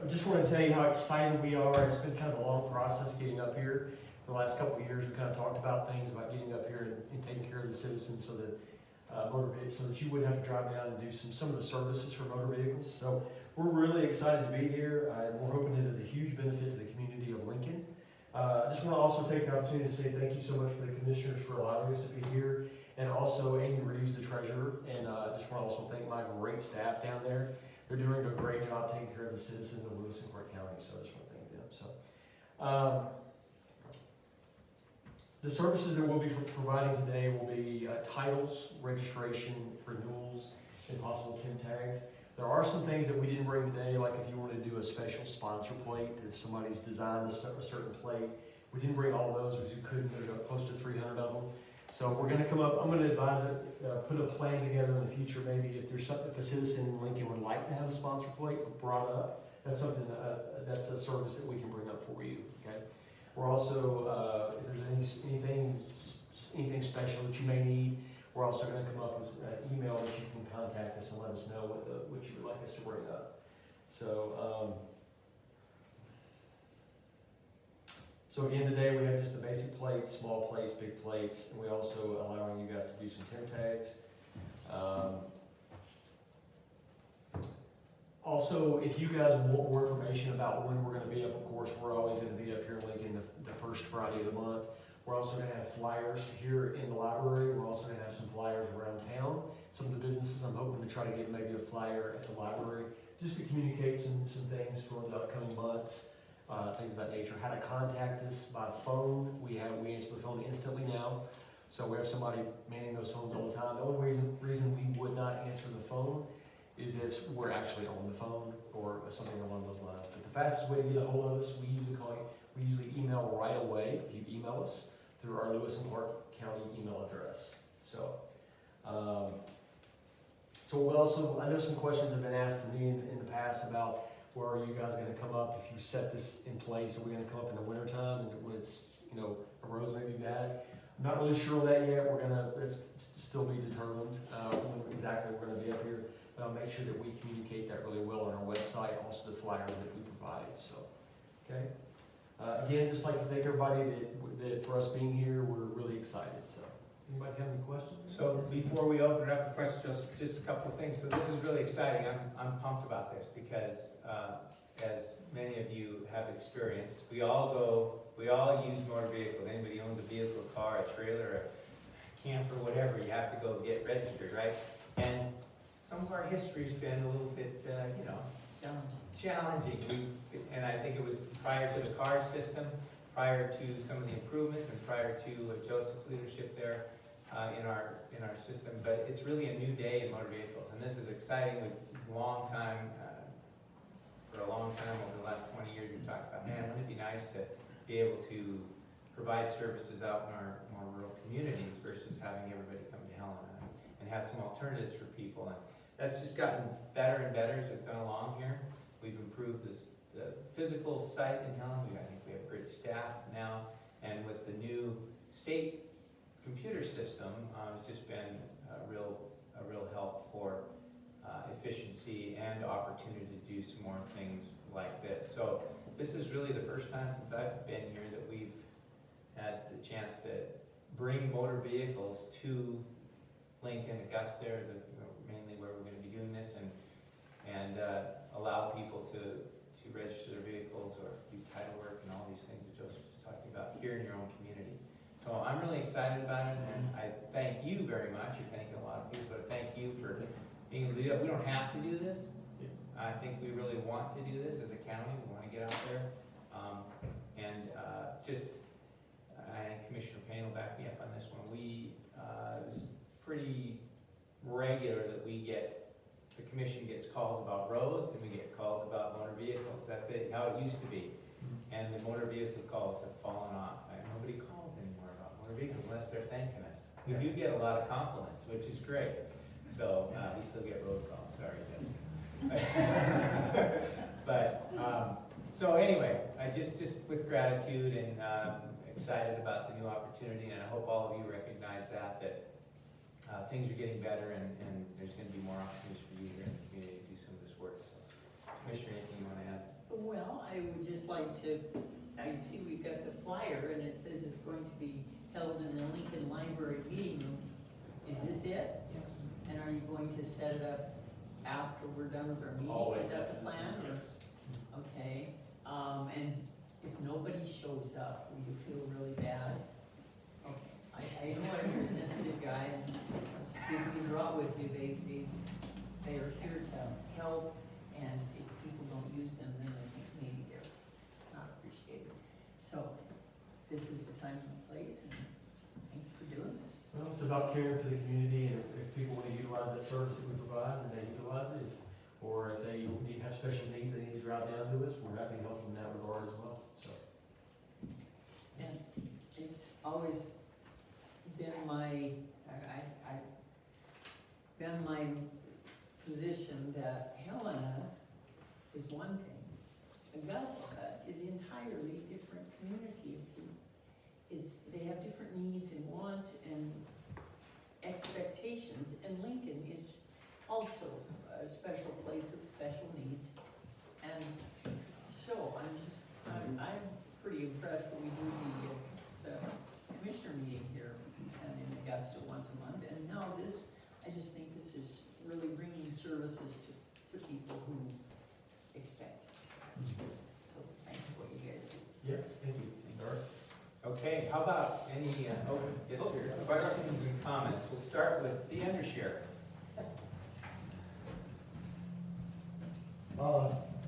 just want to tell you how excited we are. It's been kind of a long process getting up here. For the last couple of years, we kind of talked about things about getting up here and taking care of the citizens so that so that you wouldn't have to drive down and do some of the services for motor vehicles. So we're really excited to be here. We're hoping it is a huge benefit to the community of Lincoln. I just want to also take the opportunity to say thank you so much for the commissioners for allowing us to be here, and also Amy Reeves, the treasurer, and I just want to also thank my great staff down there. They're doing a great job taking care of the citizens of Lewis and Clark County, so I just want to thank them. So, the services that we'll be providing today will be titles, registration, renewals, and possible TIM tags. There are some things that we didn't bring today, like if you want to do a special sponsor plate, if somebody's designed a certain plate. We didn't bring all those because we couldn't. There's close to 300 of them. So we're going to come up, I'm going to advise it, put a plan together in the future, maybe if there's something, if a citizen in Lincoln would like to have a sponsor plate brought up, that's something, that's a service that we can bring up for you, okay? We're also, if there's anything special that you may need, we're also going to come up with an email that you can contact us and let us know what you would like us to bring up. So, so again, today we have just the basic plates, small plates, big plates, and we also allowing you guys to do some TIM tags. Also, if you guys want more information about when we're going to be up, of course, we're always going to be up here in Lincoln the first Friday of the month. We're also going to have flyers here in the library. We're also going to have some flyers around town. Some of the businesses, I'm hoping to try to get maybe a flyer at the library just to communicate some things for the upcoming months, things of that nature. How to contact us by phone. We answer the phone instantly now. So we have somebody manning those phones all the time. The only reason we would not answer the phone is if we're actually on the phone or something along those lines. But the fastest way to get a hold of us, we usually email right away. If you email us through our Lewis and Clark County email address. So, we'll also, I know some questions have been asked to me in the past about where are you guys going to come up if you set this in place? Are we going to come up in the wintertime and when it's, the roads may be bad? I'm not really sure of that yet. It's still be determined when exactly we're going to be up here. But I'll make sure that we communicate that really well on our website, also the flyer that we provide. So, okay. Again, just like to thank everybody that for us being here, we're really excited. So, does anybody have any questions? So before we open it up for questions, just a couple of things. So this is really exciting. I'm pumped about this because as many of you have experienced, we all use motor vehicles. Anybody owns a vehicle, a car, a trailer, a camper, whatever, you have to go get registered, right? And some of our history's been a little bit, challenging. And I think it was prior to the car system, prior to some of the improvements, and prior to Joseph's leadership there in our system. But it's really a new day in motor vehicles, and this is exciting. For a long time, over the last 20 years, we've talked about, man, wouldn't it be nice to be able to provide services out in our more rural communities versus having everybody come to Helena and have some alternatives for people. And that's just gotten better and better as we've gone along here. We've improved the physical site in Helena. I think we have great staff now. And with the new state computer system, it's just been a real help for efficiency and opportunity to do some more things like this. So this is really the first time since I've been here that we've had the chance to bring motor vehicles to Lincoln, Augusta, mainly where we're going to be doing this, and allow people to register their vehicles or do title work and all these things that Joseph was talking about here in your own community. So I'm really excited about it, and I thank you very much. You're thanking a lot of people, but thank you for being able to do that. We don't have to do this. I think we really want to do this as a county. We want to get out there. I think Commissioner Payne will back me up on this one. It's pretty regular that the commission gets calls about roads and we get calls about motor vehicles. That's how it used to be. And the motor vehicle calls have fallen off. Nobody calls anymore about motor vehicles unless they're thanking us. We do get a lot of compliments, which is great. So we still get road calls. Sorry, Jessica. But so anyway, I just with gratitude and excited about the new opportunity, and I hope all of you recognize that things are getting better and there's gonna be more opportunities for you here in the community to do some of this work, so. Commissioner, anything you wanna add? Well, I would just like to, I see we've got the flyer and it says it's going to be held in the Lincoln Library meeting room. Is this it? And are you going to set it up after we're done with our meeting? Always Is that the after. plan? Yes. Okay, and if nobody shows up, will you feel really bad? Okay, I know you're a sensitive guy, and those people you brought with you, they are here to help, and if people don't use them, then I think maybe they're not appreciated. So, this is the time and place, and thank you for doing this. Well, it's about caring for the community, and if people want to utilize that service that we provide, then they utilize it. Or if they have special needs, they need to drive down to us, we're happy to help them in that regard as well, so. And it's always been my, been my position that Helena is one thing. Augusta is an entirely different community. They have different needs and wants and expectations, and Lincoln is also a special place with special needs. And so I'm pretty impressed that we do the commissioner meeting here and in Augusta once a month. And now this, I just think this is really bringing services to people who expect it. So thanks for what you guys do. Yeah, thank you. Dark. Okay, how about any, yes, sir, questions and comments? We'll start with the undersheriff.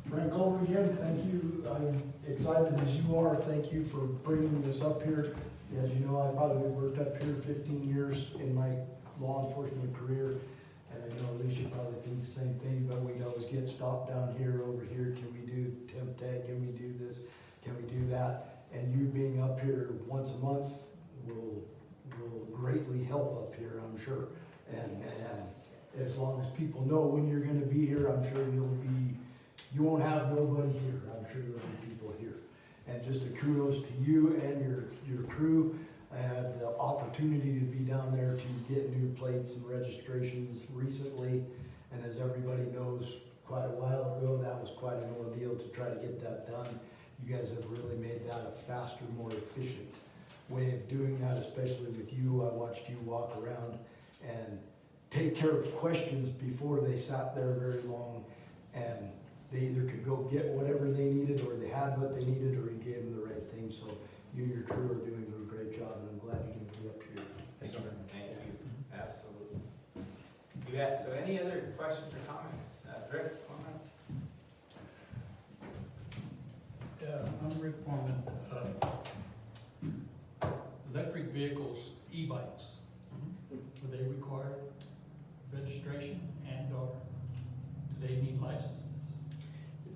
Frank Culver again, thank you. I'm excited as you are. Thank you for bringing this up here. As you know, I probably worked up here 15 years in my law enforcement career. And I know Alicia probably thinks the same thing, but we always get stopped down here, over here. Can we do temp tag? Can we do this? Can we do that? And you being up here once a month will greatly help up here, I'm sure. And as long as people know when you're gonna be here, I'm sure you won't have nobody here. I'm sure there'll be people here. And just a kudos to you and your crew. I had the opportunity to be down there to get new plates and registrations recently. And as everybody knows, quite a while ago, that was quite an ordeal to try to get that done. You guys have really made that a faster, more efficient way of doing that, especially with you. I watched you walk around and take care of questions before they sat there very long, and they either could go get whatever they needed, or they had what they needed, or you gave them the right thing. So you and your crew are doing a great job, and I'm glad you can be up here. Thank you. Thank you. Absolutely. You bet. So any other questions or comments? Rick, come on. Yeah, I'm Rick Foreman. Electric vehicles, e-bikes, do they require registration and/or do they need licenses?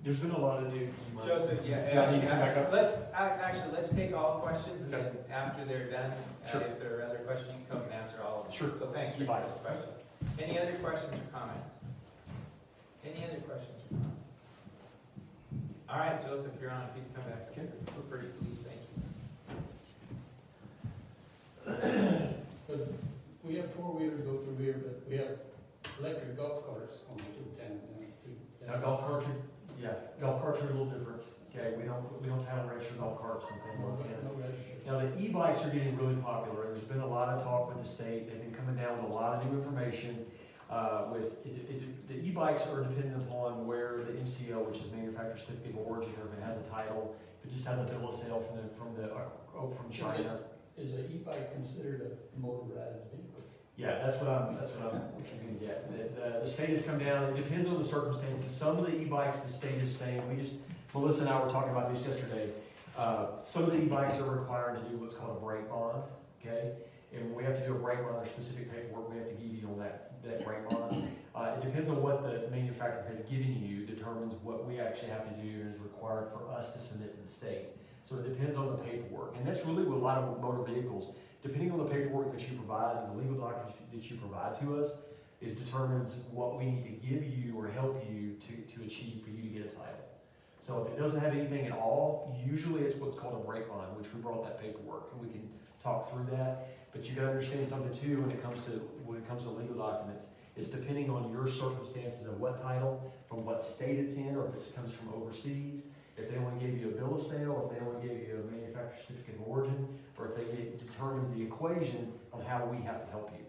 There's been a lot of new. Joseph, John, you can back up. Let's take all questions, and then after they're done, Sure. if there are other questions, you can come and answer all of them. Sure. So thanks for Bye. this question. Any other questions or comments? Any other questions or comments? All right, Joseph, you're on. If you can come back. Okay. We're pretty pleased, thank you. But we have four-wheelers go through here, but we have electric golf carts on the 210. Now, golf carts are a little different. Okay, we don't have registered golf carts in St. Louis. No registration. Now, the e-bikes are getting really popular. There's been a lot of talk with the state. They've been coming down with a lot of new information. The e-bikes are dependent upon where the MCO, which is manufacturer certificate of origin, or if it has a title, if it just has a bill of sale from China. Is an e-bike considered a motorized vehicle? Yeah, that's what I'm looking to get. The state has come down. It depends on the circumstances. Some of the e-bikes, the state is saying, Melissa and I were talking about this yesterday. Some of the e-bikes are required to do what's called a brake bond, okay? And when we have to do a brake bond, there's specific paperwork we have to give you on that brake bond. It depends on what the manufacturer has given you, determines what we actually have to do and is required for us to submit to the state. So it depends on the paperwork. And that's really what a lot of motor vehicles, depending on the paperwork that you provide and the legal documents that you provide to us, determines what we need to give you or help you to achieve for you to get a title. So if it doesn't have anything at all, usually it's what's called a break bond, which we brought that paperwork, and we can talk through that. But you gotta understand something too, when it comes to legal documents, it's depending on your circumstances of what title, from what state it's in, or if it comes from overseas, if they only gave you a bill of sale, or if they only gave you a manufacturer's certificate of origin, or if it determines the equation on how we have to help you,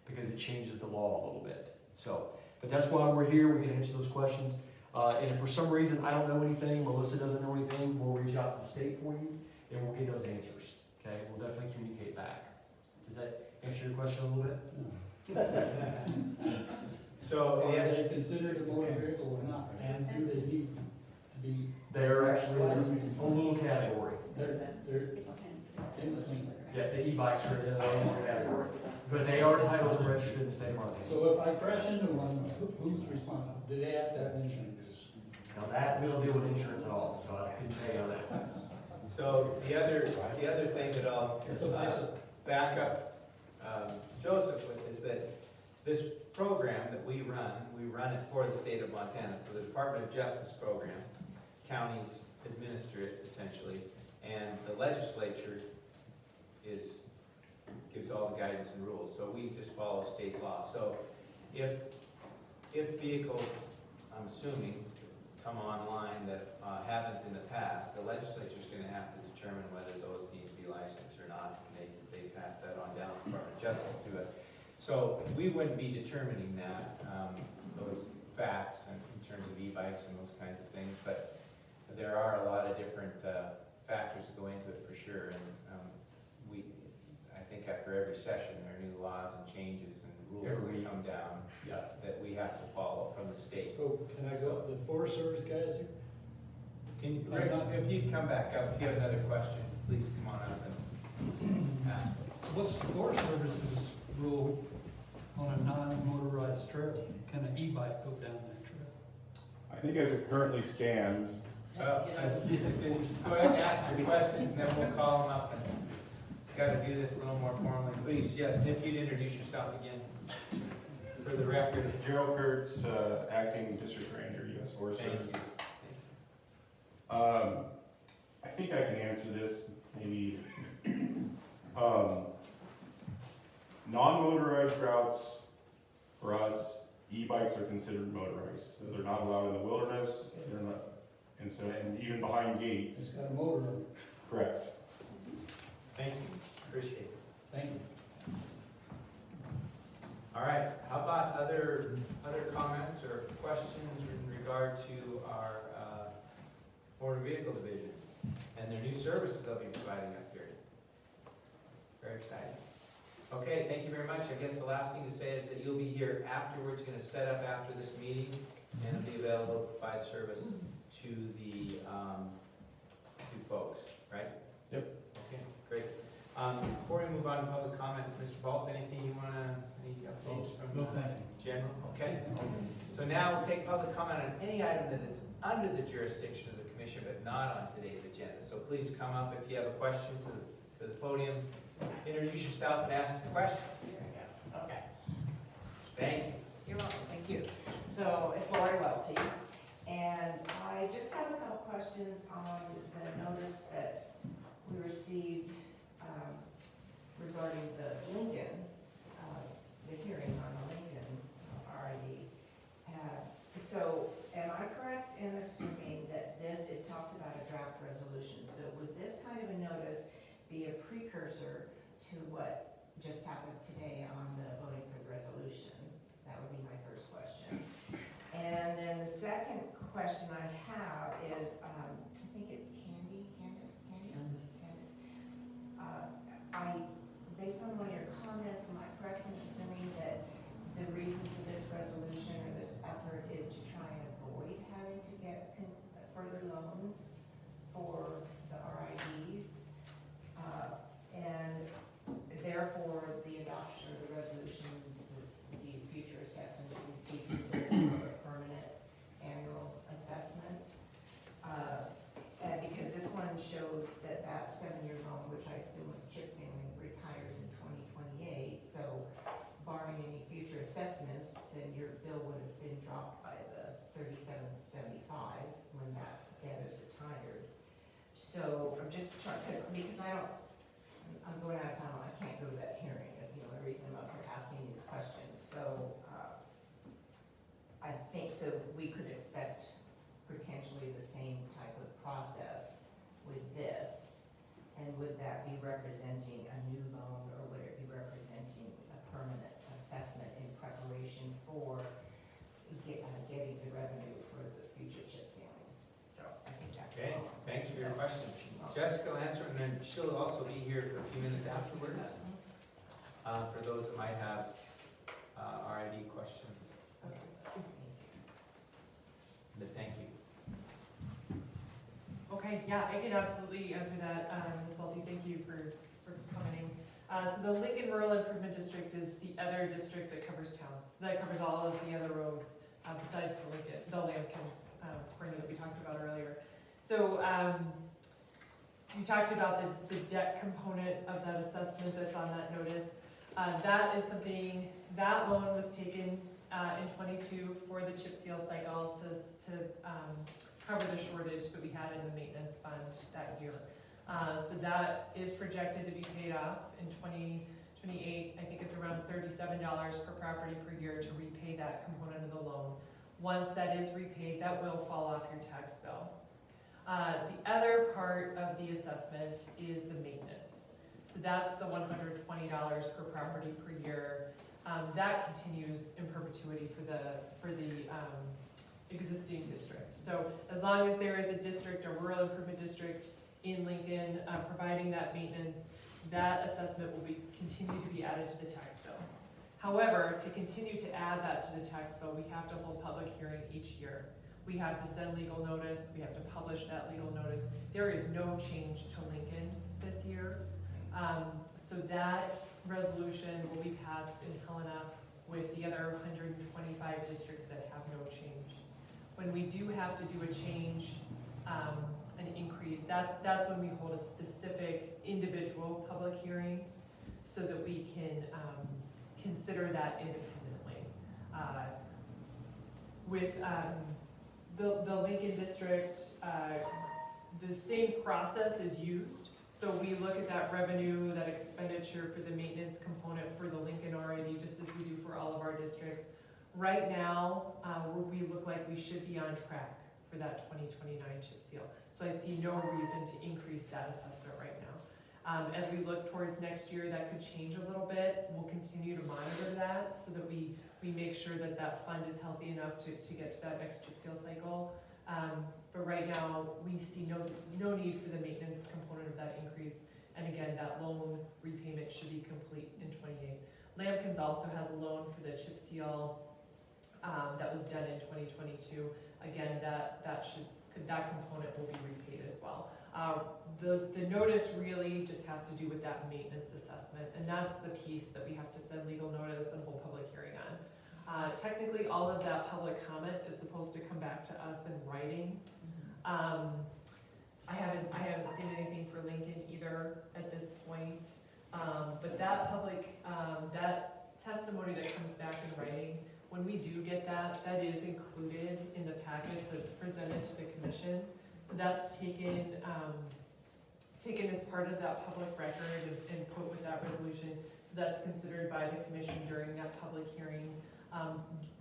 because it changes the law a little bit. So, but that's why we're here, we can answer those questions. And if for some reason I don't know anything, Melissa doesn't know anything, we'll reach out to the state for you, and we'll get those answers, okay? We'll definitely communicate back. Does that answer your question a little bit? So, Are yeah, they considered a motor vehicle or not, and do they need to be, They're actually in a little category. they're in between? Yeah, the e-bikes are in their own category, but they are titled and registered in the state of Montana. So if I crash into one, who's responsible? Do they have to have insurance? Now that, we don't deal with insurance at all, so I couldn't tell you on that. so the other thing that I'll It's a bicycle. back up Joseph with is that this program that we run it for the state of Montana. So the Department of Justice program, counties administer it essentially, and the legislature gives all the guidance and rules. So we just follow state law. So if vehicles, I'm assuming, come online that haven't in the past, the legislature's going to have to determine whether those need to be licensed or not. And they pass that on down to the Department of Justice to us. So we wouldn't be determining that, those facts in terms of e-bikes and those kinds of things, but there are a lot of different factors that go into it for sure. And I think after every session, there are new laws and changes and rules that come down that we have to follow from the state. So can I go, the Forest Service guys here? Can you, Rick, if you come back up, if you have another question, please come on up and ask. What's the Forest Service's rule on a non-motorized trail? Can an e-bike go down that trail? I think as it currently stands, Go ahead and ask your questions, and then we'll call them up and gotta do this a little more formally. Please, yes, if you'd introduce yourself again for the record. Gerald Kurtz, acting district ranger, U.S. Forest Thank Service. you. I think I can answer this maybe. Non-motorized routes, for us, e-bikes are considered motorized. So they're not allowed in the wilderness, they're not, and even behind gates. It's got a motor on it. Correct. Thank you, appreciate it. Thank you. All right, how about other comments or questions in regard to our motor vehicle division and their new services they'll be providing up here? Very exciting. Okay, thank you very much. I guess the last thing to say is that you'll be here afterwards, going to set up after this meeting, and it'll be available to provide service to the to folks, right? Yep. Okay, great. Before we move on to public comment, Mr. Baltz, anything you want to, any updates from No, thank you. general? Okay. So now we'll take public comment on any item that is under the jurisdiction of the commission, but not on today's agenda. So please come up if you have a question to the podium. Introduce yourself and ask your question. Okay. Thank you. You're welcome, thank you. So it's Lori Welty, and I just have a couple questions on the notice that we received regarding the Lincoln, the hearing on the Lincoln RID. So am I correct in assuming that it talks about a draft resolution? So would this kind of a notice be a precursor to what just happened today on the voting for the resolution? That would be my first question. And then the second question I have is, I think it's Candace. Based on one of your comments, am I correct in assuming that the reason for this resolution or this effort is to try and avoid having to get further loans for the RIDs? And therefore, the adoption of the resolution, the future assessment would be considered a permanent annual assessment. And because this one shows that 7-year loan, which I assume was chip sealing, retires in 2028. So barring any future assessments, then your bill would have been dropped by the $37.75 when that debt is So I'm just trying, because I'm going out of town, I can't go to that hearing, that's the only reason I'm up here asking these questions. So, I think, so we could expect potentially the same type of process with this. And would that be representing a new loan, or would it be representing a permanent assessment in preparation for getting the revenue for the future chip sealing? So I think that's. Okay, thanks for your questions. Jessica will answer, and then she'll also be here for a few minutes afterwards, for those that might have RID questions. But thank you. Okay, yeah, I can absolutely answer that, Ms. Welty, thank you for commenting. So the Lincoln Rural Improvement District is the other district that covers town. So that covers all of the other roads, besides the Lincoln, the Lambkins corner that we talked about earlier. So, we talked about the debt component of that assessment that's on that notice. That is something, that loan was taken in '22 for the chip seal cycle to cover the shortage that we had in the maintenance fund that year. So that is projected to be paid off in 2028. I think it's around $37 per property per year to repay that component of the loan. Once that is repaid, that will fall off your tax bill. The other part of the assessment is the maintenance. So that's the $120 per property per year. That continues in perpetuity for the existing district. So as long as there is a district, a rural improvement district in Lincoln providing that maintenance, that assessment will continue to be added to the tax bill. However, to continue to add that to the tax bill, we have to hold public hearing each year. We have to send legal notice, we have to publish that legal notice. There is no change to Lincoln this year. So that resolution will be passed in Helena with the other 125 districts that have no change. When we do have to do a change, an increase, that's when we hold a specific individual public hearing so that we can consider that independently. With the Lincoln district, the same process is used. So we look at that revenue, that expenditure for the maintenance component for the Lincoln RID, just as we do for all of our districts. Right now, we look like we should be on track for that 2029 chip seal. So I see no reason to increase that assessment right now. As we look towards next year, that could change a little bit. We'll continue to monitor that so that we make sure that that fund is healthy enough to get to that next chip seal cycle. But right now, we see no need for the maintenance component of that increase. And again, that loan repayment should be complete in 28. Lambkins also has a loan for the chip seal that was done in 2022. Again, that component will be repaid as well. The notice really just has to do with that maintenance assessment, and that's the piece that we have to send legal notice and hold public hearing on. Technically, all of that public comment is supposed to come back to us in writing. I haven't seen anything for Lincoln either at this point, but that that testimony that comes back in writing, when we do get that, that is included in the packet that's presented to the commission. So that's taken as part of that public record and put with that resolution. So that's considered by the commission during that public hearing,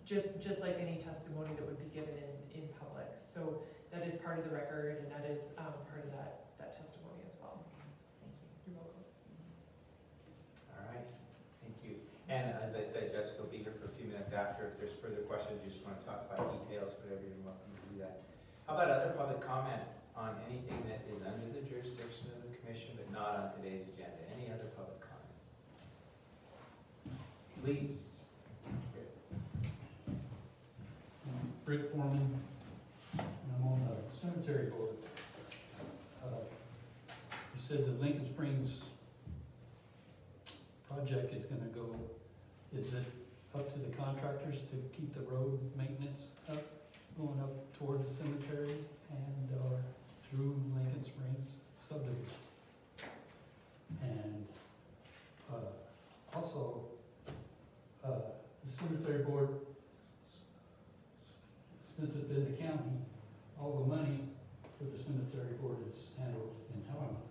just like any testimony that would be given in public. So that is part of the record, and that is part of that testimony as well. Thank you. You're welcome. All right, thank you. And as I said, Jessica will be here for a few minutes after. If there's further questions, you just want to talk about details, whatever, you're welcome to do that. How about other public comment on anything that is under the jurisdiction of the commission but not on today's agenda? Any other public comment? Please. Rick Foreman, and I'm on the cemetery board. You said the Lincoln Springs project is gonna go, is it up to the contractors to keep the road maintenance up, going up toward the cemetery and through Lincoln Springs subdivision? And also, the cemetery board, since it's been the county, all the money for the cemetery cemetery board is handled in Helena.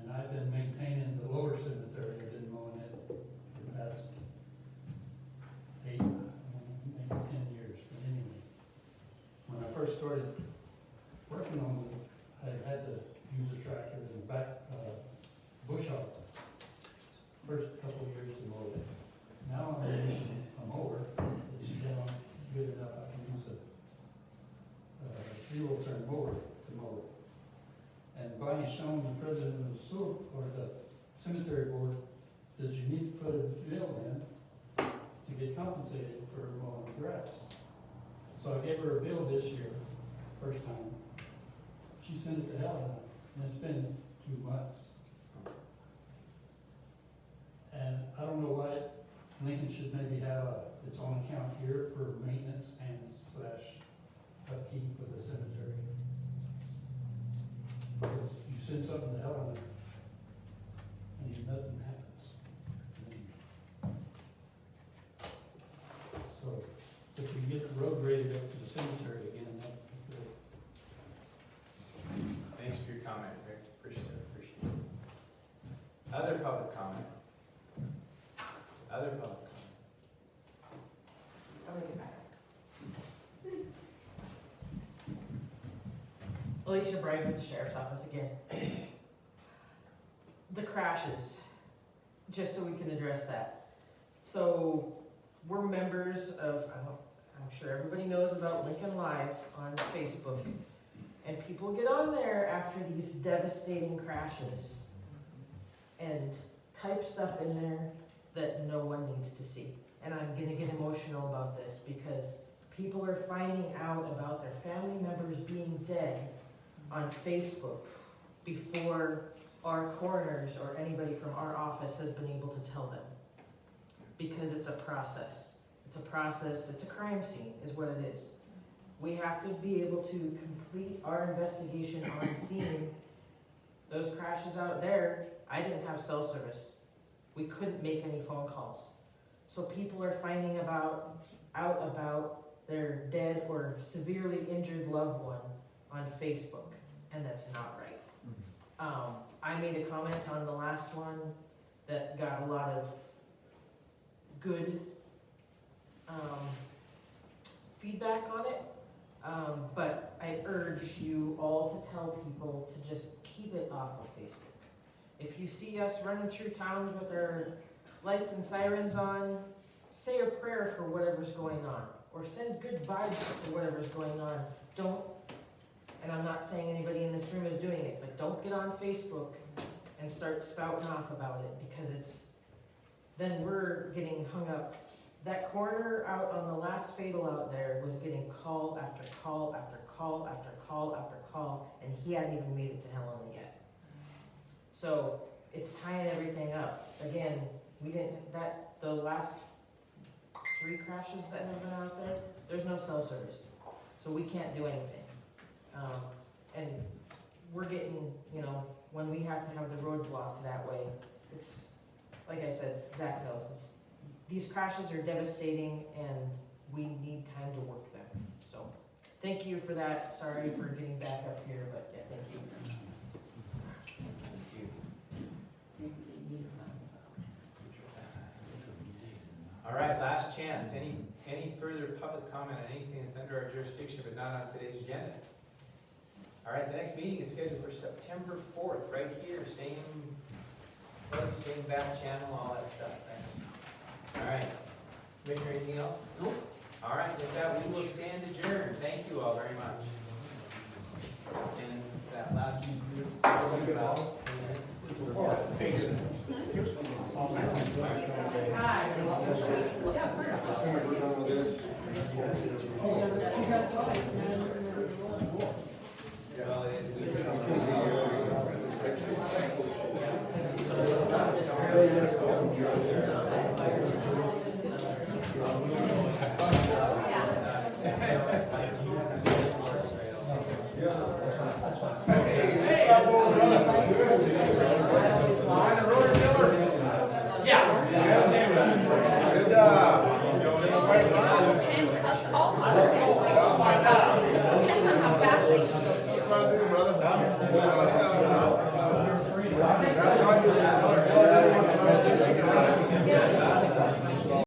And I've been maintaining the lower cemetery, I've been mowing it for the past 8, maybe 10 years, but anyway. When I first started working on it, I had to use a tractor and back, bush hog. First couple of years to mow it. Now I'm using a mower, it's down good enough, I can use a zero turn mower to mow it. And Bonnie Schoen, the president of the cemetery board, says you need to put a bill in to get compensated for mowing the grass. So I gave her a bill this year, first time. She sent it to Helena, and it's been 2 months. And I don't know why Lincoln should maybe have its own account here for maintenance and / upkeep of the cemetery. Because you send something to Helena and nothing happens. So if we get the road graded up to the cemetery again, that'd be good. Thanks for your comment, Rick. Appreciate it. Other public comment? Other public comment? I'm gonna get back. Alicia Bright with the Sheriff's Office again. The crashes, just so we can address that. So, we're members of, I'm sure everybody knows about Lincoln Live on Facebook. And people get on there after these devastating crashes and type stuff in there that no one needs to see. And I'm gonna get emotional about this because people are finding out about their family members being dead on Facebook before our coroners or anybody from our office has been able to tell them. Because it's a process. It's a process, it's a crime scene is what it is. We have to be able to complete our investigation on scene. Those crashes out there, I didn't have cell service. We couldn't make any phone calls. So people are finding out about their dead or severely injured loved one on Facebook, and that's not right. I made a comment on the last one that got a lot of good feedback on it, but I urge you all to tell people to just keep it off of Facebook. If you see us running through towns with our lights and sirens on, say a prayer for whatever's going on, or send good vibes for whatever's going on. Don't, and I'm not saying anybody in this room is doing it, but don't get on Facebook and start spouting off about it, because then we're getting hung up. That coroner out on the last fatal out there was getting call after call after call after call after call, and he hadn't even made it to Helena yet. So it's tying everything up. Again, the last 3 crashes that have been out there, there's no cell service. So we can't do anything. And we're getting, when we have to have the road blocked that way, it's, like I said, Zach knows, these crashes are devastating and we need time to work them. So, thank you for that. Sorry for getting back up here, but yeah, thank you. All right, last chance. Any further public comment on anything that's under our jurisdiction but not on today's agenda? All right, the next meeting is scheduled for September 4th, right here, same place, same back channel, all that stuff. Right? All right. Commissioner, anything else? Nope. All right, with that, we will stand adjourned. Thank you all very much. And that last group. Also, depends on how fast they can go. gotta do, brother?